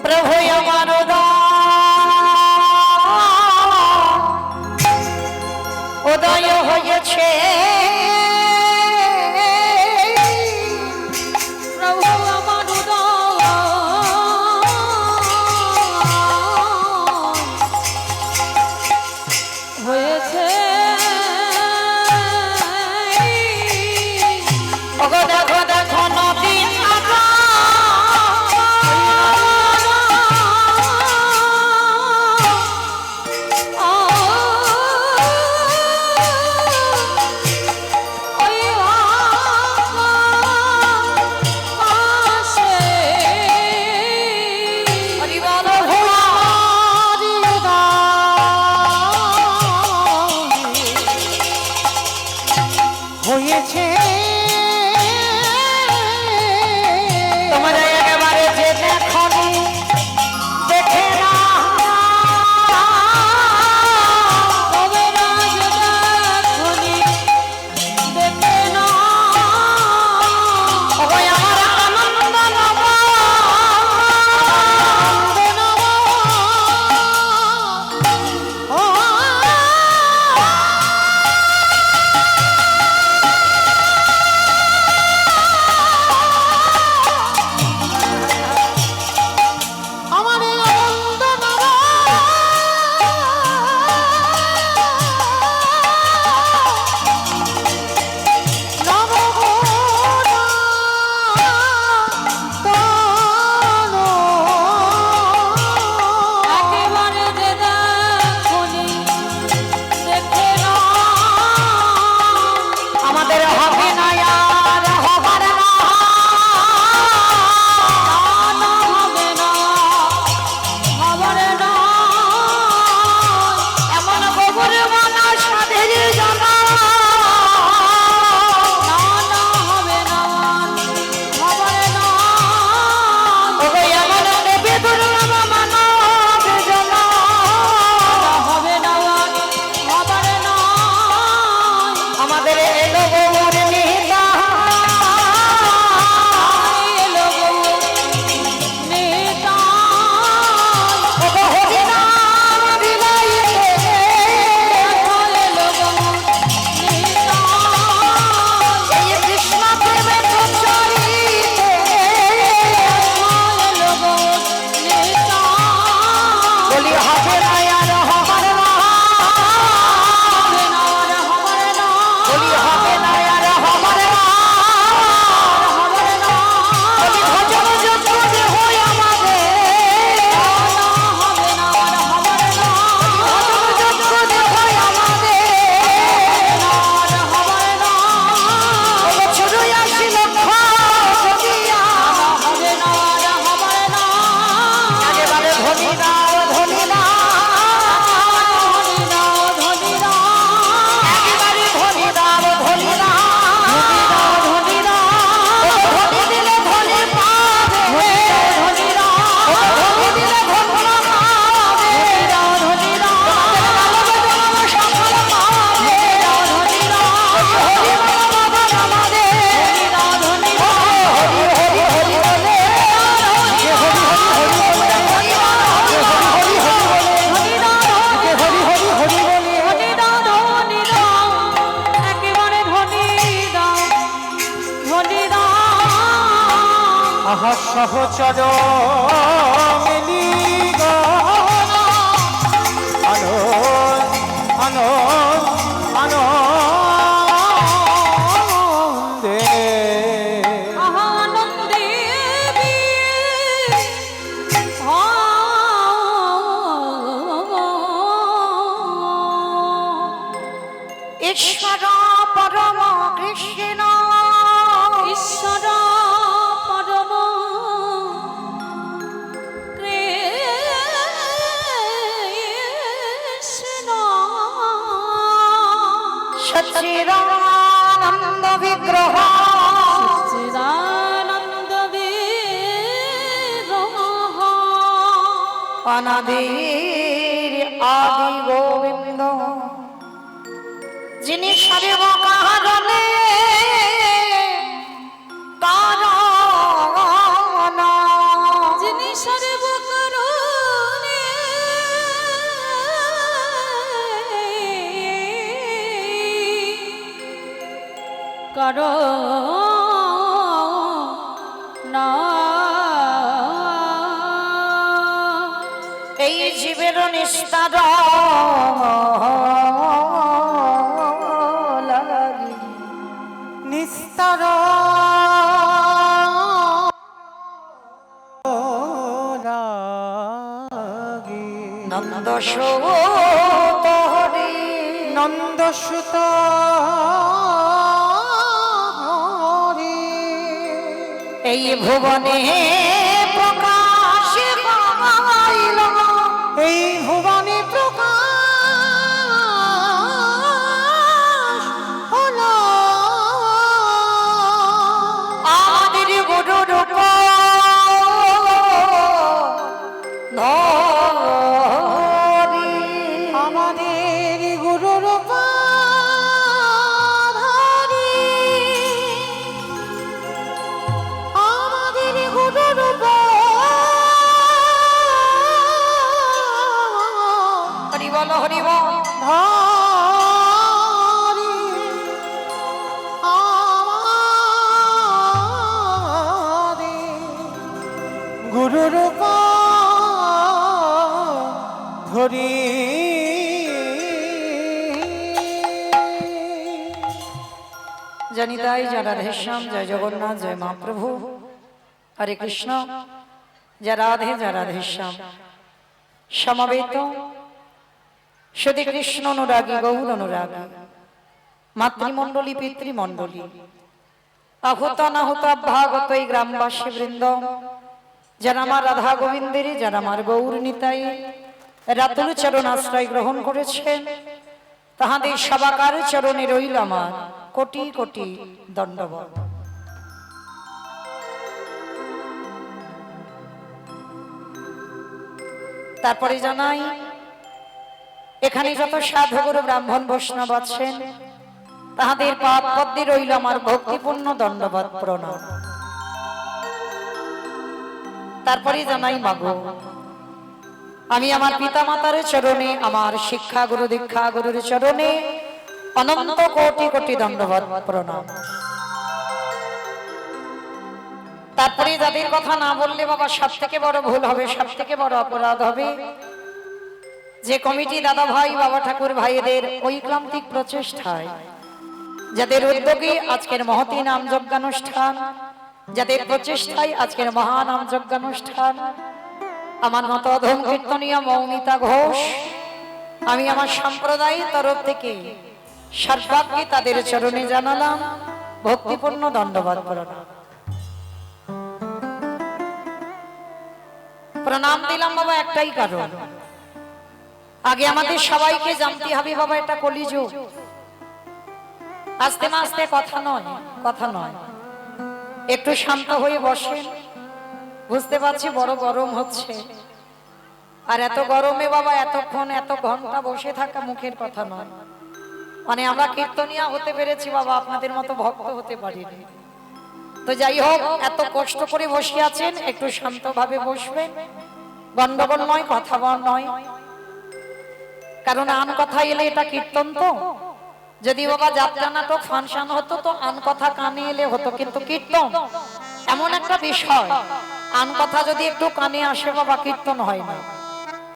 প্রভু আমার উদয় হয়েছে প্রভু আমার উদয় হয়েছে ওগো দেখো দেখো নদীর নাগা হয়েছে তোমরা একেবারে যে দেখনি দেখে না তবে রাজ দেখনি দেখে না ওই আমার আনন্দ নব আমার এই আনন্দ নব একেবারে যে দেখনি দেখে না আমাদের হবে না আর হবার না না হবে না হবে না এমন গোবর মানা সাধের জানা না হবে না হবে না ওই এমন দেবী দুর্লভ মানব জানা হবে না হবে না আমাদের এলো গৌর নিতা এলো গো নেতা ওগো হরি নাম বিলাইতে এলো গো নেতা এই কৃষ্ণ প্রেমে প্রচারিতে এলো গো নেতা বলি হবে না আর হবার না হবে না হবে না বলি হবে না আর হবার না হবে না বলি ভজন যজ্ঞ যে হয় আমাদের হবে না হবে না ভজন যজ্ঞ যে হয় আমাদের হবে না ওগো চুরুই আসি লক্ষ সখিয়া হবে না হবে না একেবারে ধনী নাও ধনী না ধনী না একেবারে ধনী নাও ধনী না ধনী না ধনী দিলে ধনী পাবে ধনী না ধনী দিলে ধনী পাবে ধনী না সফল পাবে ধনী না হরি বাবা আমাদের ধনী না হরি হরি হরি বলে হরি হরি হরি আহা সহচর মিলি আনো আনো আনো ঈশ্বর পরম কৃষ্ণ ঈশ্বর পরম কৃষ্ণ সচ্চিদানন্দ বিগ্রহ চিদানন্দ বিগ্রহ অনাদির আদি গোবিন্দ যিনি সর্ব কারণে কারণ যিনি সর্বকারণে কারণ এই জীবের নিস্তার লাগি নিস্তার রাগী নন্দ হরি নন্দসুত হরি এই ভুবনে প্রকাশ পাইল এই ভুবনে প্রকাশ হলো জনিতাই জয় রাধেশ্যাম, জয় জগন্নাথ, জয় মহাপ্রভু, হরে কৃষ্ণ, জয় রাধে, জয় রাধেশ্যাম। সমবেত শ্রী কৃষ্ণ অনুরাগী, গৌর অনুরাগী, মাতৃমণ্ডলী, পিতৃমণ্ডলী, আহুত অনাহুত অভ্যাগত এই গ্রামবাসী বৃন্দ, যারা আমার রাধা গোবিন্দের, যারা আমার গৌর নিতাই রাতুল চরণ আশ্রয় গ্রহণ করেছেন, তাহাদের সবাকার চরণে রইল আমার কোটি কোটি দণ্ডবত। তারপরে জানাই, এখানে যত সাধুগুরু ব্রাহ্মণ বৈষ্ণব আছেন, তাহাদের পাদ পদ্মে রইল আমার ভক্তিপূর্ণ দণ্ডবত প্রণাম। তারপরে জানাই, মাগো, আমি আমার পিতা মাতার চরণে, আমার শিক্ষা গুরু দীক্ষা গুরুর চরণে অনন্ত কোটি কোটি দণ্ডবত প্রণাম। তারপরে যাদের কথা না বললে বাবা সব থেকে বড় ভুল হবে, সব থেকে বড় অপরাধ হবে, যে কমিটি দাদা ভাই, বাবা ঠাকুর ভাইদের ঐক্লান্তিক প্রচেষ্টায়, যাদের উদ্যোগে আজকের মহতী নাম যজ্ঞানুষ্ঠান, যাদের প্রচেষ্টায় আজকের মহানাম যজ্ঞানুষ্ঠান, আমার মতো অধম কীর্তনীয় মৌমিতা ঘোষ, আমি আমার সম্প্রদায়ের তরফ থেকে সর্বাগ্রে তাদের চরণে জানালাম ভক্তিপূর্ণ দণ্ডবত প্রণাম। প্রণাম দিলাম বাবা একটাই কারণ, আগে আমাদের সবাইকে জানতে হবে বাবা, এটা কলিযুগ। আস্তে আস্তে কথা নয়, কথা নয়, একটু শান্ত হয়ে বসেন। বুঝতে পারছি বড় গরম হচ্ছে, আর এত গরমে বাবা এতক্ষণ এত ঘন্টা বসে থাকা মুখের কথা নয়। মানে আমরা কীর্তনিয়া হতে পেরেছি বাবা, আপনাদের মতো ভক্ত হতে পারিনি। তো যাই হোক, এত কষ্ট করে বসে আছেন, একটু শান্তভাবে বসবেন। গন্ডগোল নয়, কথা বল নয়, কারণ আন কথা এলে এটা কীর্তন। তো যদি বাবা যাত্রা নাটক ফাংশন হতো তো আন কথা কানে এলে হতো, কিন্তু কীর্তন এমন একটা বিষয়, আন কথা যদি একটু কানে আসে বাবা, কীর্তন হয় না।